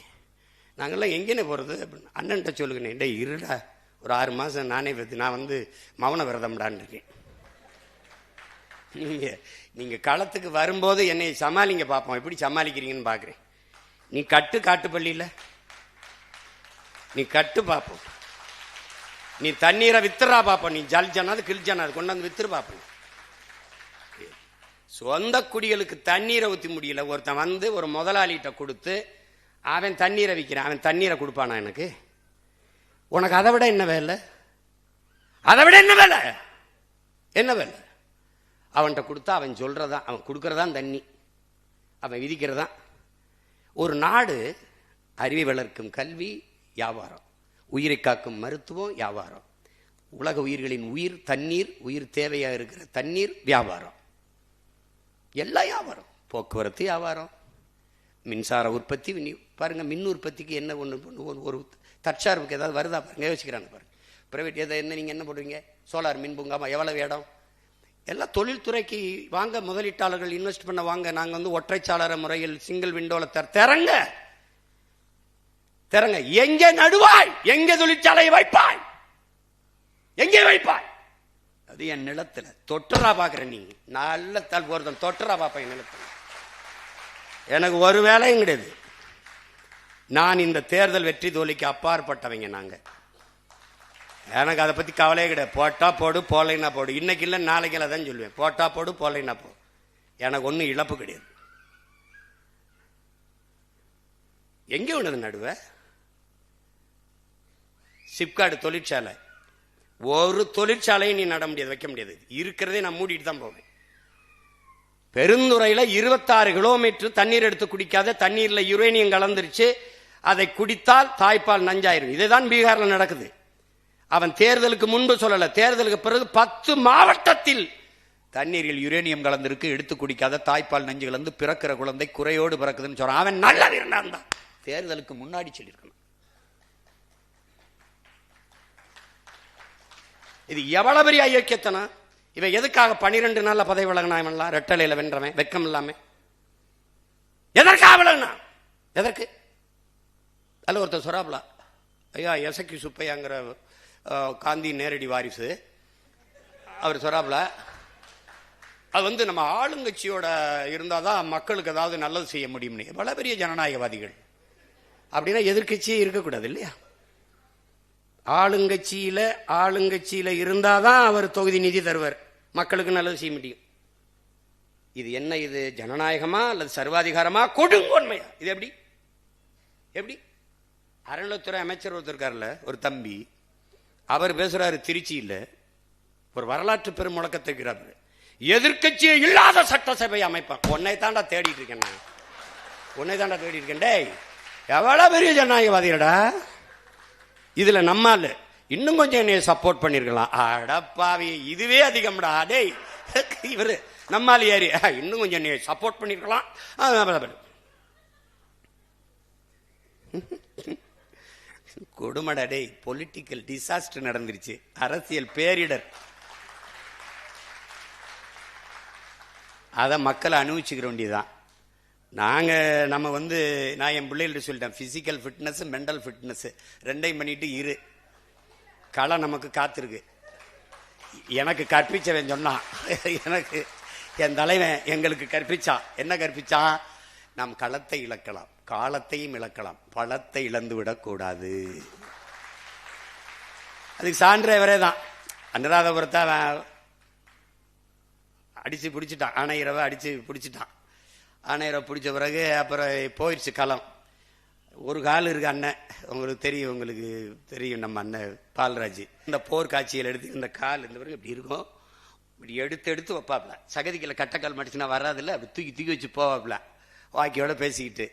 S1: நாங்கள்லாம் எங்கேனே போகிறது அப்படின்னு. அண்ணன்ட்ட சொல்லுங்கண்ணே. டே இருடா, ஒரு 6 மாதம் நானே பற்றி நான் வந்து மௌன விரதம்டான்னு இருக்கேன். நீங்க களத்துக்கு வரும்போது என்னை சமாளிங்க பார்ப்போம், எப்படி சமாளிக்கிறீங்கன்னு பாக்குறேன். நீ காட்டு பள்ளியில நீ கட்டு பார்ப்போம், நீ தண்ணீரை வித்துறா பார்ப்போம், நீ ஜல்ஜனாது கிழிஜனாது கொண்டாந்து வித்துரு பார்ப்போம். சொந்த குடிகளுக்கு தண்ணீரை ஊற்றி முடியல. ஒருத்தன் வந்து ஒரு முதலாளிகிட்ட கொடுத்து அவன் தண்ணீரை விற்கிறான். அவன் தண்ணீரை கொடுப்பானா எனக்கு? உனக்கு அதை விட என்ன வேலை? அதை விட என்ன வேலை? என்ன வேலை? அவன்கிட்ட கொடுத்தா அவன் சொல்றதான், அவன் கொடுக்கறதான் தண்ணி, அவன் விதிக்கிறதான். ஒரு நாடு அறிவை வளர்க்கும் கல்வி வியாபாரம், உயிரை காக்கும் மருத்துவம் வியாபாரம், உலக உயிர்களின் உயிர் தண்ணீர், உயிர் தேவையாக இருக்கிற தண்ணீர் வியாபாரம், எல்லாம் வியாபாரம். போக்குவரத்து வியாபாரம், மின்சார உற்பத்தி. பாருங்க, மின் உற்பத்திக்கு என்ன ஒன்று, ஒரு தற்சார்புக்கு ஏதாவது வருதா பாருங்க, யோசிக்கிறாங்க பாருங்க. பிரைவேட் எதை என்ன நீங்கள் என்ன போடுவீங்க? சோலார் மின் பூங்காமா, எவ்வளவு இடம்? எல்லாம் தொழில்துறைக்கு வாங்க, முதலீட்டாளர்கள் இன்வெஸ்ட் பண்ண வாங்க. நாங்கள் வந்து ஒற்றைச்சாளர முறையில் சிங்கிள் விண்டோல திறங்க திறங்க. எங்கே நடுவாய்? எங்கே தொழிற்சாலையை வைப்பாய்? எங்கே வைப்பாய்? அது என் நிலத்துல. தொட்டரா பாக்குற நீ? நல்ல ஒருத்தன் தொட்டரா பாப்ப என் நிலத்துல. எனக்கு ஒரு வேலையும் கிடையாது. நான் இந்த தேர்தல் வெற்றி தோல்விக்கு அப்பாற்பட்டவங்க. நாங்க, எனக்கு அதை பத்தி கவலையே கிடையாது. போட்டா போடு, போலைன்னா போடு. இன்னைக்கு இல்லை நாளைக்கு இல்லை தான் சொல்லுவேன். போட்டா போடு, போலைன்னா போ. எனக்கு ஒன்றும் இழப்பு கிடையாது. எங்கே உள்ளது நடுவ? சிப்காடு தொழிற்சாலை, ஒரு தொழிற்சாலையும் நீ நட முடியாது, வைக்க முடியாது. இருக்கிறதே நான் மூடிட்டு தான் போவேன். பெருந்துறையில 26 கிலோமீட்டர் தண்ணீர் எடுத்து குடிக்காத, தண்ணீர்ல யுரேனியம் கலந்துருச்சு, அதை குடித்தால் தாய்ப்பால் நஞ்சாயிரும். இதுதான் பீகார்ல நடக்குது. அவன் தேர்தலுக்கு முன்பு சொல்லல, தேர்தலுக்கு பிறகு 10 மாவட்டத்தில் தண்ணீரில் யுரேனியம் கலந்திருக்கு, எடுத்து குடிக்காத, தாய்ப்பால் நஞ்சு கலந்து பிறக்கிற குழந்தை குறையோடு பிறக்குதுன்னு சொல்றான். அவன் நல்லது இருந்தான் தான் தேர்தலுக்கு முன்னாடி சொல்லியிருக்கணும். இது எவ்வளவு பெரிய ஐக்கியத்தனம்! இவன் எதுக்காக 12 நாள்ல பதவி விலகினா? இவன்லாம் ரெட்டலையில வென்றவன், வெக்கம் இல்லாம எதற்காக விலகினா? எதற்கு? அல்ல ஒருத்தர் சொராப்ல, ஐயா எசக்கி சுப்பையாங்கிற காந்தி நேரடி வாரிசு, அவர் சொராப்ல, அது வந்து நம்ம ஆளுங்கட்சியோட இருந்தாதான் மக்களுக்கு ஏதாவது நல்லது செய்ய முடியும்னு. பல பெரிய ஜனநாயகவாதிகள் அப்படின்னா எதிர்கட்சியே இருக்கக்கூடாது இல்லையா? ஆளுங்கட்சியில இருந்தாதான் அவர் தொகுதி நிதி தருவார், மக்களுக்கு நல்லது செய்ய முடியும். இது என்ன? இது ஜனநாயகமா அல்லது சர்வாதிகாரமா, கொடுங்கோன்மையா? இது எப்படி? எப்படி? அறநிலைத்துறை அமைச்சர் ஒருத்தர் இருக்கார்ல, ஒரு தம்பி, அவர் பேசுறாரு திருச்சியில், ஒரு வரலாற்று பெரும் முழக்கத்தை இருக்கிறார். எதிர்கட்சியே இல்லாத சட்டசபை அமைப்பான். உன்னை தாண்டா தேடிட்டு இருக்கேன் நான், உன்னை தாண்டா தேடிட்டு இருக்கேன். டேய், எவ்வளவு பெரிய ஜனநாயகவாதிகளடா! இதுல நம்மால இன்னும் கொஞ்சம் என்னைய சப்போர்ட் பண்ணிருக்கலாம். அடப்பாவி, இதுவே அதிகம்டா. டேய், இவரு நம்மால ஏறி இன்னும் கொஞ்சம் என்னைய சப்போர்ட் பண்ணிருக்கலாம். கொடுமடா டேய், பொலிட்டிக்கல் டிசாஸ்டர் நடந்துருச்சு, அரசியல் பேரிடர். அதை மக்களை அனுபவிச்சுக்கிற வேண்டியதுதான். நம்ம வந்து நான் என் பிள்ளைகள்ட்ட சொல்லிட்டேன், பிசிக்கல் ஃபிட்னஸ் மென்டல் ஃபிட்னஸ் ரெண்டையும் பண்ணிட்டு இரு, களை நமக்கு காத்திருக்கு. எனக்கு கற்பிச்சவன் சொன்னான், எனக்கு என் தலைவன் எங்களுக்கு கற்பிச்சான். என்ன கற்பிச்சான்? நாம் களத்தை இழக்கலாம், காலத்தையும் இழக்கலாம், பழத்தை இழந்து விடக்கூடாது. அதுக்கு சான்றே வரே தான். அனுராதபுரத்தை அடிச்சு பிடிச்சிட்டான், ஆணையரவை அடிச்சு பிடிச்சிட்டான். ஆணையரை பிடிச்ச பிறகு அப்புறம் போயிடுச்சு களம். ஒரு கால் இருக்கு அண்ணன், உங்களுக்கு தெரியும் நம்ம அண்ணன் பால்ராஜ். இந்த போர் காட்சியில் எடுத்து இந்த கால் இந்த பிறகு இப்படி இருக்கும், இப்படி எடுத்து வைப்பாப்ல. சகதிகளை கட்டக்கால் மடிச்சுனா வராதில்ல, அப்படி தூக்கி வச்சு போவாப்ல, வாக்கியோட பேசிக்கிட்டு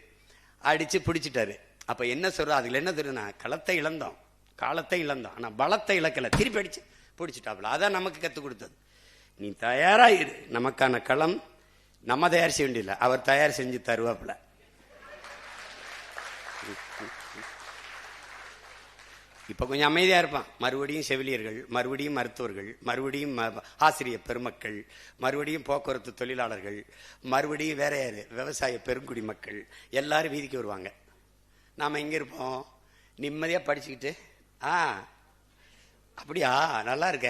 S1: அடிச்சு பிடிச்சிட்டாரு. அப்ப என்ன சொல்ற, அதுல என்ன தெரியுதுன்னா, களத்தை இழந்தோம், காலத்தை இழந்தோம், ஆனா பலத்தை இழக்கல, திருப்பி அடிச்சு பிடிச்சிட்டாப்ல. அதான் நமக்கு கற்றுக் கொடுத்தது. நீ தயாராயிரு, நமக்கான களம் நம்ம தயார் செய்ய வேண்டியதில்லை, அவர் தயார் செஞ்சு தருவாப்ல. இப்ப கொஞ்சம் அமைதியா இருப்பான். மறுபடியும் செவிலியர்கள், மறுபடியும் மருத்துவர்கள், மறுபடியும் ஆசிரியர் பெருமக்கள், மறுபடியும் போக்குவரத்து தொழிலாளர்கள், மறுபடியும் வேற யாரு, விவசாய பெருங்குடி மக்கள் எல்லாரும் வீதிக்கு வருவாங்க. நாம இங்க இருப்போம் நிம்மதியா படிச்சுக்கிட்டு, அப்படியா நல்லா இருக்க,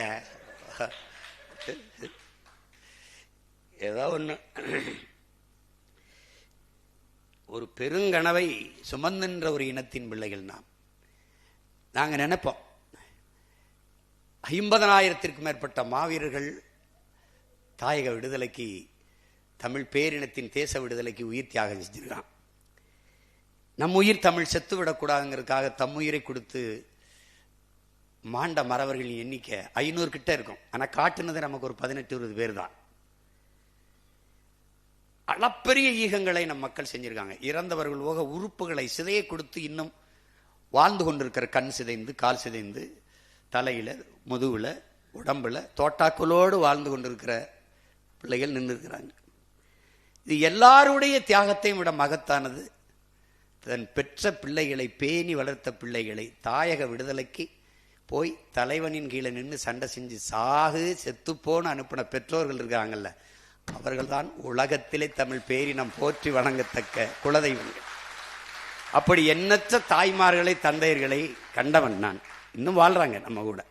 S1: ஏதோ ஒண்ணு. ஒரு பெருங்கனவை சுமந்தின்ற ஒரு இனத்தின் பிள்ளைகள் நாங்க நினைப்போம். 50,000த்திற்கும் மேற்பட்ட மாவீரர்கள் தாயக விடுதலைக்கு தமிழ் பேரினத்தின் தேச விடுதலைக்கு உயிர் தியாகம் செஞ்சிருக்கான். நம் உயிர் தமிழ் செத்து விடக்கூடாதுங்கிறதுக்காக தம்முயிரை கொடுத்து மாண்ட மறவர்களின் எண்ணிக்கை 500 கிட்ட இருக்கும். ஆனால் காட்டுனது நமக்கு ஒரு 18-20 பேர் தான். அளப்பெரிய ஈகங்களை நம் மக்கள் செஞ்சிருக்காங்க. இறந்தவர்கள் போக உறுப்புகளை சிதையை கொடுத்து இன்னும் வாழ்ந்து கொண்டிருக்கிற கண் சிதைந்து, கால் சிதைந்து, தலையில, முதுகுல, உடம்புல தோட்டாக்களோடு வாழ்ந்து கொண்டிருக்கிற பிள்ளைகள் நின்று இருக்கிறாங்க. இது எல்லாருடைய தியாகத்தையும் விட மகத்தானது தன் பெற்ற பிள்ளைகளை, பேணி வளர்த்த பிள்ளைகளை தாயக விடுதலைக்கு போய் தலைவனின் கீழே நின்று சண்டை செஞ்சு சாகு செத்துப்போன்னு அனுப்பின பெற்றோர்கள் இருக்காங்கல்ல, அவர்கள் தான் உலகத்திலே தமிழ் பேரினம் போற்றி வணங்கத்தக்க குலதெய்வங்கள். அப்படி எண்ணற்ற தாய்மார்களை, தந்தையர்களை கண்டவன் நான். இன்னும் வாழ்றாங்க நம்ம கூட.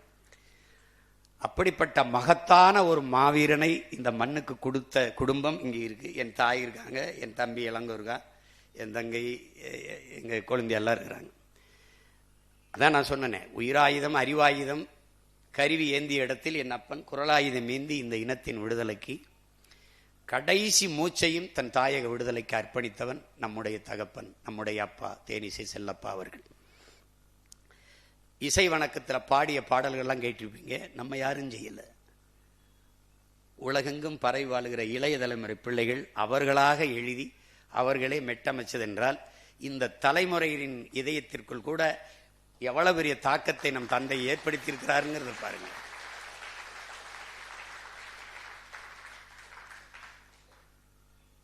S1: அப்படிப்பட்ட மகத்தான ஒரு மாவீரனை இந்த மண்ணுக்கு கொடுத்த குடும்பம் இங்கே இருக்கு. என் தாய் இருக்காங்க, என் தம்பி இளங்கோ இருக்கா, என் தங்கை, எங்கள் குழந்தை எல்லாம் இருக்கிறாங்க. அதான் நான் சொன்னேன், உயிராயுதம் அறிவாயுதம் கருவி ஏந்திய இடத்தில் என் அப்பன் குரலாயுதம் ஏந்தி இந்த இனத்தின் விடுதலைக்கு கடைசி மூச்சையும் தன் தாயக விடுதலைக்கு அர்ப்பணித்தவன் நம்முடைய தகப்பன், நம்முடைய அப்பா தேனிசை செல்லப்பா அவர்கள். இசை வணக்கத்தில் பாடிய பாடல்கள்லாம் கேட்டிருப்பீங்க. நம்ம யாரும் செய்யல. உலகெங்கும் பரவி வாழுகிற இளைய தலைமுறை பிள்ளைகள் அவர்களாக எழுதி அவர்களே மெட்டமைச்சதென்றால் இந்த தலைமுறையின் இதயத்திற்குள் கூட எவ்வளவு பெரிய தாக்கத்தை நம் தந்தை ஏற்படுத்தியிருக்கிறாருங்கிறத பாருங்க.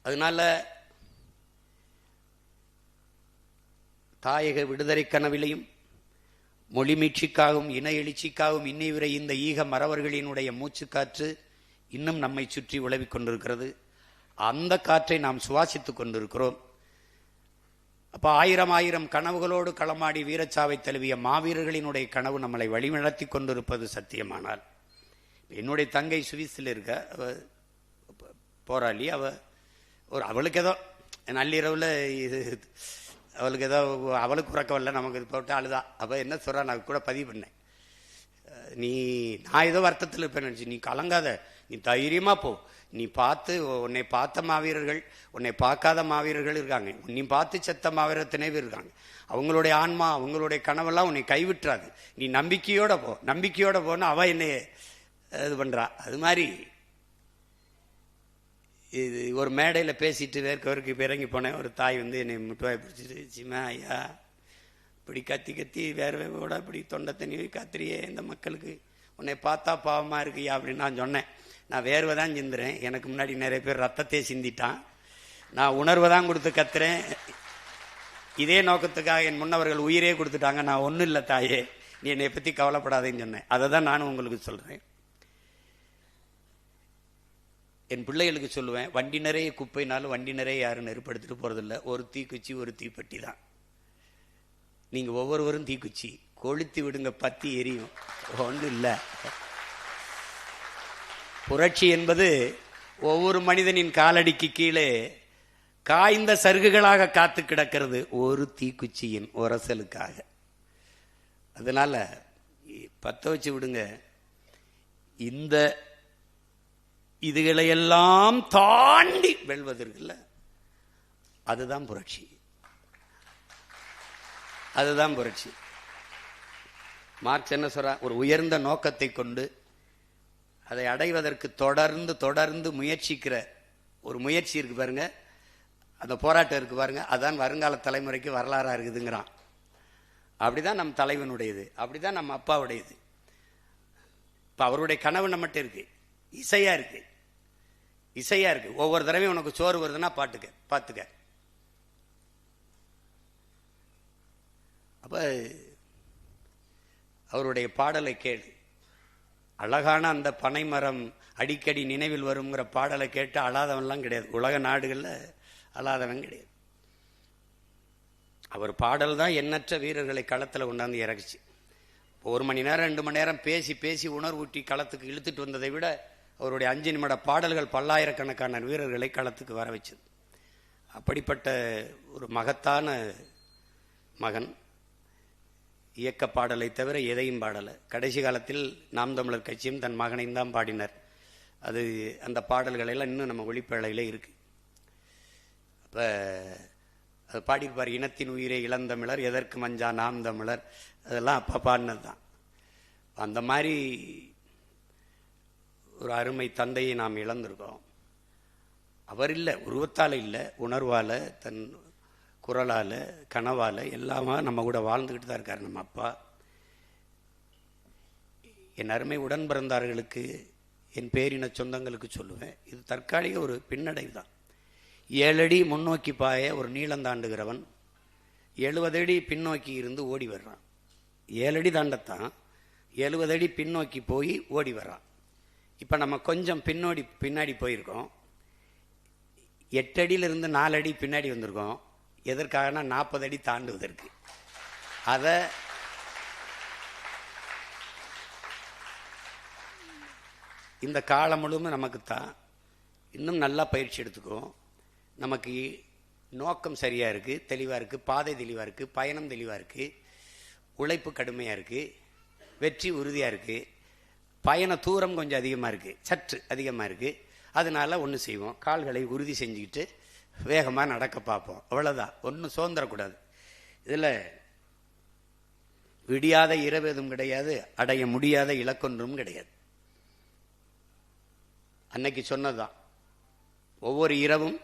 S1: அதனால தாயக விடுதலை கனவிலையும் மொழி மீட்சிக்காகவும் இன எழுச்சிக்காகவும் இன்னை வரை இந்த ஈக மறவர்களினுடைய மூச்சு காற்று இன்னும் நம்மை சுற்றி உலவிக் கொண்டிருக்கிறது. அந்த காற்றை நாம் சுவாசித்துக் கொண்டிருக்கிறோம். அப்ப ஆயிரம் கனவுகளோடு களமாடி வீரச்சாவை தழுவிய மாவீரர்களினுடைய கனவு நம்மளை வழிநடத்தி கொண்டிருப்பது சத்தியமானால், என்னுடைய தங்கை சுவிஸில் இருக்க போராளி, அவளுக்கு ஏதோ நள்ளிரவில் இது அவளுக்கு ஏதோ அவளுக்கு உறக்கவில்லை, நமக்கு இது போட்டு அழுதா. அப்போ என்ன சொல்கிறா, நான் கூட பதிவு பண்ணேன். நான் ஏதோ வருத்தத்தில் இருப்பேன் நினச்சி, நீ கலங்காத, நீ தைரியமாக போ. நீ பார்த்து உன்னை பார்த்த மாவீரர்கள், உன்னை பார்க்காத மாவீரர்கள் இருக்காங்க. நீ பார்த்து செத்த மாவீரர் திணைவு இருக்காங்க. அவங்களுடைய ஆன்மா, அவங்களுடைய கனவெல்லாம் உன்னை கைவிட்டுறாது. நீ நம்பிக்கையோட போ, நம்பிக்கையோட போன்னு அவ என்னை இது பண்ணுறா. அது மாதிரி இது ஒரு மேடையில் பேசிட்டு வேர்க்கவருக்கு இறங்கி போனேன். ஒரு தாய் வந்து என்னை முட்டுவாய் பிடிச்சிட்டு, சிமா ஐயா இப்படி கத்தி கத்தி வேர்வையோட இப்படி தொண்டை தண்ணி காத்திரியே இந்த மக்களுக்கு, உன்னை பார்த்தா பாவமாக இருக்குயா அப்படின்னு நான் சொன்னேன். நான் வேர்வை தான் சிந்துறேன், எனக்கு முன்னாடி நிறைய பேர் ரத்தத்தை சிந்திட்டான், நான் உணர்வை தான் கொடுத்து கத்துறேன். இதே நோக்கத்துக்காக என் முன்னவர்கள் உயிரே கொடுத்துட்டாங்க, நான் ஒன்றும் இல்லை தாயே, நீ என்னை பற்றி கவலைப்படாதேன்னு சொன்னேன். அதை தான் நானும் உங்களுக்கு சொல்கிறேன். என் பிள்ளைகளுக்கு சொல்லுவேன், வண்டி நிறைய குப்பைனாலும் வண்டி நிறைய யாரும் நெருப்படுத்திட்டு போகிறதில்ல, ஒரு தீக்குச்சி ஒரு தீப்பெட்டி தான். நீங்கள் ஒவ்வொருவரும் தீக்குச்சி கொளுத்தி விடுங்க, பத்தி எரியும், ஒன்றும் இல்லை. புரட்சி என்பது ஒவ்வொரு மனிதனின் காலடிக்கு கீழே காய்ந்த சருகுகளாக காத்து கிடக்கிறது ஒரு தீக்குச்சியின் உரசலுக்காக. அதனால பத்த வச்சு விடுங்க. இந்த இதுகளையெல்லாம் தாண்டி வெல்வதற்குல்ல, அதுதான் புரட்சி, அதுதான் புரட்சி. மார்க்ஸ் என்ன சொல்றா, ஒரு உயர்ந்த நோக்கத்தை கொண்டு அதை அடைவதற்கு தொடர்ந்து தொடர்ந்து முயற்சிக்கிற ஒரு முயற்சி இருக்கு பாருங்க, அந்த போராட்டம் இருக்கு பாருங்க, அதான் வருங்கால தலைமுறைக்கு வரலாறா இருக்குதுங்கிறான். அப்படிதான் நம் தலைவனுடையது, அப்படிதான் நம்ம அப்பாவுடையது. இப்ப அவருடைய கனவு நம்மகிட்ட இருக்கு, இசையா இருக்கு, இசையா இருக்கு. ஒவ்வொரு தடவையும் உனக்கு சோறு வருதுன்னா பாத்துக்க. அப்ப அவருடைய பாடலை கேளு. அழகான அந்த பனைமரம் அடிக்கடி நினைவில் வருங்கிற பாடலை கேட்டு அழாதவன்லாம் கிடையாது. உலக நாடுகள்ல அழாதவன் கிடையாது. அவர் பாடல் தான் எண்ணற்ற வீரர்களை களத்தில் கொண்டாந்து இறக்குச்சு. 1 மணி நேரம் 2 மணி நேரம் பேசி பேசி உணர்வூட்டி களத்துக்கு இழுத்துட்டு வந்ததை விட அவருடைய 5 நிமிட பாடல்கள் பல்லாயிரக்கணக்கான வீரர்களை களத்துக்கு வர வச்சது. அப்படிப்பட்ட ஒரு மகத்தான மகன். இயக்க பாடலை தவிர எதையும் பாடலை. கடைசி காலத்தில் நாம் தமிழர் கட்சியும் தன் மகனையும் தான் பாடினர். அது அந்த பாடல்கள் எல்லாம் இன்னும் நம்ம ஒளிப்பேழையில் இருக்கு. அப்போ அது பாடியிருப்பார், இனத்தின் உயிரை இளந்தமிழர் எதற்கு மஞ்சா நாம் தமிழர், அதெல்லாம் அப்பா பாடினது தான். அந்த மாதிரி ஒரு அருமை தந்தையை நாம் இழந்திருக்கோம். அவர் இல்லை, உருவத்தால் இல்லை, உணர்வால், தன் குரலால், கனவால் எல்லாமே நம்ம கூட வாழ்ந்துக்கிட்டு தான் இருக்கார் நம்ம அப்பா. என் அருமை உடன் பிறந்தார்களுக்கு, என் பேரின சொந்தங்களுக்கு சொல்லுவேன், இது தற்காலிக ஒரு பின்னடைவு தான். 7 அடி முன்னோக்கி பாய ஒரு நீளம் தாண்டுகிறவன் 70 அடி பின்னோக்கி இருந்து ஓடி வர்றான். 7 அடி தாண்டத்தான் 70 அடி பின்னோக்கி போய் ஓடி வர்றான். இப்போ நம்ம கொஞ்சம் பின்னாடி போயிருக்கோம். 8 அடியிலிருந்து 4 அடி பின்னாடி வந்திருக்கோம். எதற்காகனா 40 அடி தாண்டுவதற்கு. அதை இந்த காலம் முழுவதும் நமக்குத்தான். இன்னும் நல்லா பயிற்சி எடுத்துக்குவோம். நமக்கு நோக்கம் சரியாக இருக்குது, தெளிவாக இருக்குது, பாதை தெளிவாக இருக்குது, பயணம் தெளிவாக இருக்குது, உழைப்பு கடுமையாக இருக்குது, வெற்றி உறுதியாக இருக்குது, பயண தூரம் கொஞ்சம் அதிகமாக இருக்குது, சற்று அதிகமாக இருக்குது. அதனால ஒன்று செய்வோம், கால்களை உறுதி செஞ்சுக்கிட்டு வேகமாக நடக்க பார்ப்போம். அவ்வளோதான், ஒன்றும் சோர்ந்துடக்கூடாது. இதில் விடியாத இரவு எதுவும் கிடையாது, அடைய முடியாத இலக்கொன்றும் கிடையாது. அன்னைக்கு சொன்னதுதான், ஒவ்வொரு இரவும்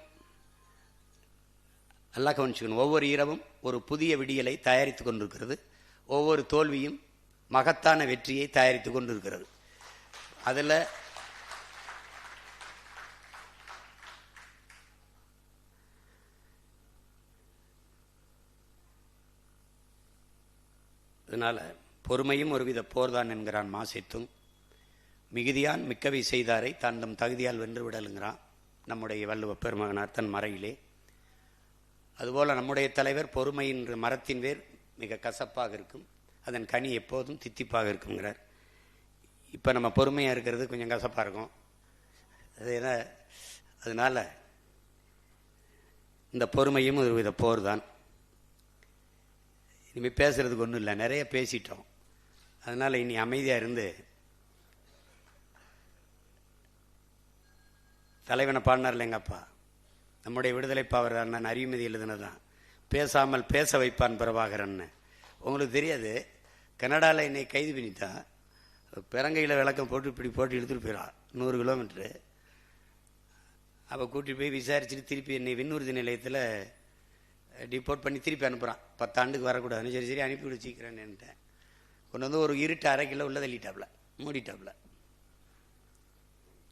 S1: நல்லா கவனிச்சுக்கணும், ஒவ்வொரு இரவும் ஒரு புதிய விடியலை தயாரித்து கொண்டிருக்கிறது. ஒவ்வொரு தோல்வியும் மகத்தான வெற்றியை தயாரித்து கொண்டிருக்கிறது. அதில் அதனால் பொறுமையும் ஒருவித போர்தான் என்கிறான் மாசைத்தும். மிகுதியான் மிக்கவை செய்தாரை தான் தம் தகுதியால் வென்று விடலுங்கிறான் நம்முடைய வள்ளுவ பெருமகனார் தன் மறையிலே. அதுபோல் நம்முடைய தலைவர் பொறுமையின் மரத்தின் வேர் மிக கசப்பாக இருக்கும், அதன் கனி எப்போதும் தித்திப்பாக இருக்குங்கிறார். இப்போ நம்ம பொறுமையாக இருக்கிறது கொஞ்சம் கசப்பாக இருக்கும். அது என்ன, அதனால் இந்த பொறுமையும் ஒரு வித போர் தான். இனிமேல் பேசுறதுக்கு ஒன்றும் இல்லை, நிறைய பேசிட்டோம். அதனால் இனி அமைதியாக இருந்து தலைவனை பாடினார்ல எங்கள் அப்பா, நம்முடைய விடுதலை பாவர் அண்ணன் அறிவுமதி எழுதுனதான், பேசாமல் பேச வைப்பான் பிரபாகரன். உங்களுக்கு தெரியாது, கனடாவில் என்னை கைது பண்ணிட்டா, பெரங்கையில் விளக்கம் போட்டு இப்படி போட்டு இழுத்துட்டு போயிடான் 100 கிலோமீட்டரு. அப்போ கூட்டிட்டு போய் விசாரிச்சுட்டு திருப்பி என்னை விண்ணூர்தி நிலையத்தில் டிபோர்ட் பண்ணி திருப்பி அனுப்புகிறான். 10 ஆண்டுக்கு வரக்கூடாதுன்னு. சரி சரி அனுப்பி வச்சுக்கிறேன்னுட்டேன். கொண்டு வந்து ஒரு இருட்டு அரை கிலோ உள்ள தள்ளிட்டாப்ல, மூடிட்டாப்ல,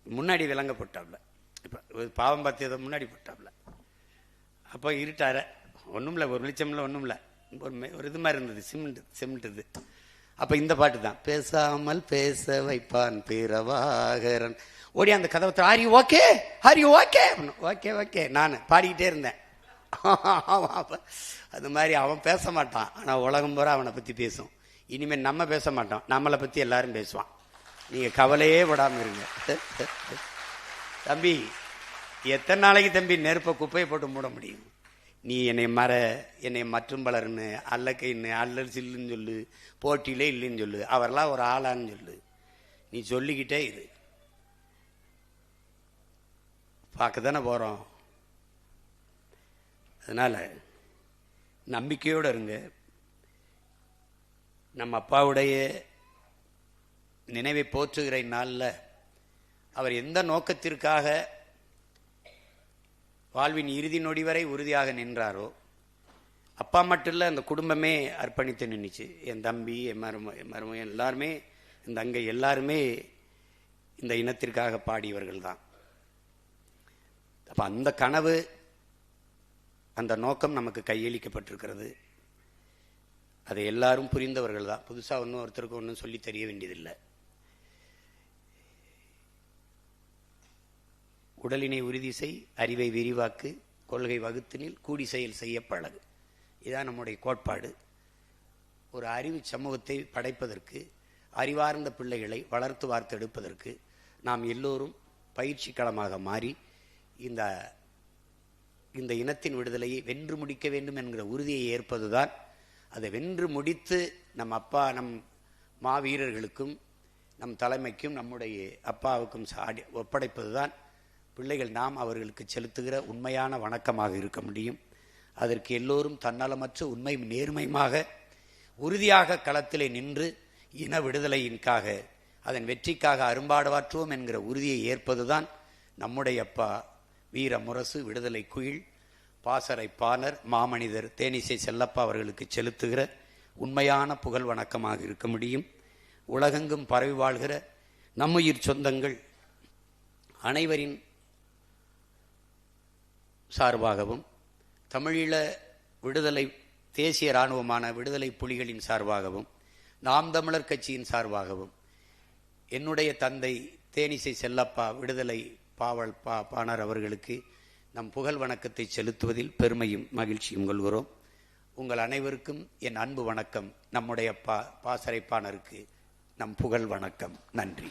S1: முன்னாடி விலங்க போட்டாப்ல. இப்போ பாவம் பார்த்தியதை முன்னாடி போட்டாப்ல. அப்போ இருட்டார ஒன்றும் இல்லை, ஒரு வெளிச்சம் இல்லை, ஒன்றும் இல்லை, ஒரு இது மாதிரி இருந்தது, சிமெண்ட் இது. அப்போ இந்த பாட்டு தான், பேசாமல் பேச வைப்பான் பிரபாகரன். ஓடி அந்த கதவை, are you okay, are you okay, okay okay நான் பாடிக்கிட்டே இருந்தேன். அது மாதிரி அவன் பேச மாட்டான், ஆனால் உலகம் பூரா அவனை பற்றி பேசும். இனிமேல் நம்ம பேச மாட்டோம், நம்மளை பற்றி எல்லாரும் பேசுவான். நீங்கள் கவலையே விடாமல் இருங்க. தம்பி, எத்தனை நாளைக்கு தம்பி நெருப்பை குப்பையை போட்டு மூட முடியும்? நீ என்னை மற்றும் பலர்னு, அல்லக்கைன்னு, அல்லல் சில்லுன்னு சொல்லு, போட்டியிலே இல்லைன்னு சொல்லு, அவரெல்லாம் ஒரு ஆளான்னு சொல்லு, நீ சொல்லிக்கிட்டே இரு. பார்க்க தானே போகிறோம். அதனால் நம்பிக்கையோடு இருங்க. நம்ம அப்பாவுடைய நினைவை போற்றுகிற நாளில் அவர் எந்த நோக்கத்திற்காக வாழ்வின் இறுதி நொடி வரை உறுதியாக நின்றாரோ, அப்பா மட்டும் இல்லை, அந்த குடும்பமே அர்ப்பணித்து நின்றுச்சு. என் தம்பி, என் மருமகன் எல்லாருமே, இந்த அங்கே எல்லாருமே இந்த இனத்திற்காக பாடியவர்கள் தான். அப்போ அந்த கனவு, அந்த நோக்கம் நமக்கு கையளிக்கப்பட்டிருக்கிறது. அதை எல்லாரும் புரிந்தவர்கள் தான். புதுசாக ஒன்றும் ஒருத்தருக்கு ஒன்றும் சொல்லி தெரிய வேண்டியதில்லை. உடலினை உறுதி செய், அறிவை விரிவாக்கு, கொள்கை வகுத்தினில் கூடி செயல் செய்ய பழகு. இதுதான் நம்முடைய கோட்பாடு. ஒரு அறிவு சமூகத்தை படைப்பதற்கு, அறிவார்ந்த பிள்ளைகளை வளர்த்து வார்த்தெடுப்பதற்கு நாம் எல்லோரும் பயிற்சி களமாக மாறி இந்த இனத்தின் விடுதலையை வென்று முடிக்க வேண்டும் என்கிற உறுதியை ஏற்பதுதான். அதை வென்று முடித்து நம் அப்பா, நம் மாவீரர்களுக்கும் நம் தலைமைக்கும் நம்முடைய அப்பாவுக்கும் ஒப்படைப்பதுதான் பிள்ளைகள் நாம் அவர்களுக்கு செலுத்துகிற உண்மையான வணக்கமாக இருக்க முடியும். அதற்கு எல்லோரும் தன்னலமற்ற உண்மை நேர்மையாக உறுதியாக களத்திலே நின்று இன விடுதலையின்காக அதன் வெற்றிக்காக அரும்பாடுவாற்றுவோம் என்கிற உறுதியை ஏற்பதுதான் நம்முடைய அப்பா வீர முரசு விடுதலை குயில் பாசறை பாணர் மாமனிதர் தேனிசை செல்லப்பா அவர்களுக்கு செலுத்துகிற உண்மையான புகழ் வணக்கமாக இருக்க முடியும். உலகெங்கும் பரவி வாழ்கிற நம்முயிர் சொந்தங்கள் அனைவரின் சார்பாகவும் தமிழீழ விடுதலை தேசிய இராணுவமான விடுதலை புலிகளின் சார்பாகவும் நாம் தமிழர் கட்சியின் சார்பாகவும் என்னுடைய தந்தை தேனிசை செல்லப்பா விடுதலை பாணர் அவர்களுக்கு நம் புகழ் வணக்கத்தை செலுத்துவதில் பெருமையும் மகிழ்ச்சியும் கொள்கிறோம். உங்கள் அனைவருக்கும் என் அன்பு வணக்கம். நம்முடைய பாசறை பாணருக்கு நம் புகழ் வணக்கம். நன்றி.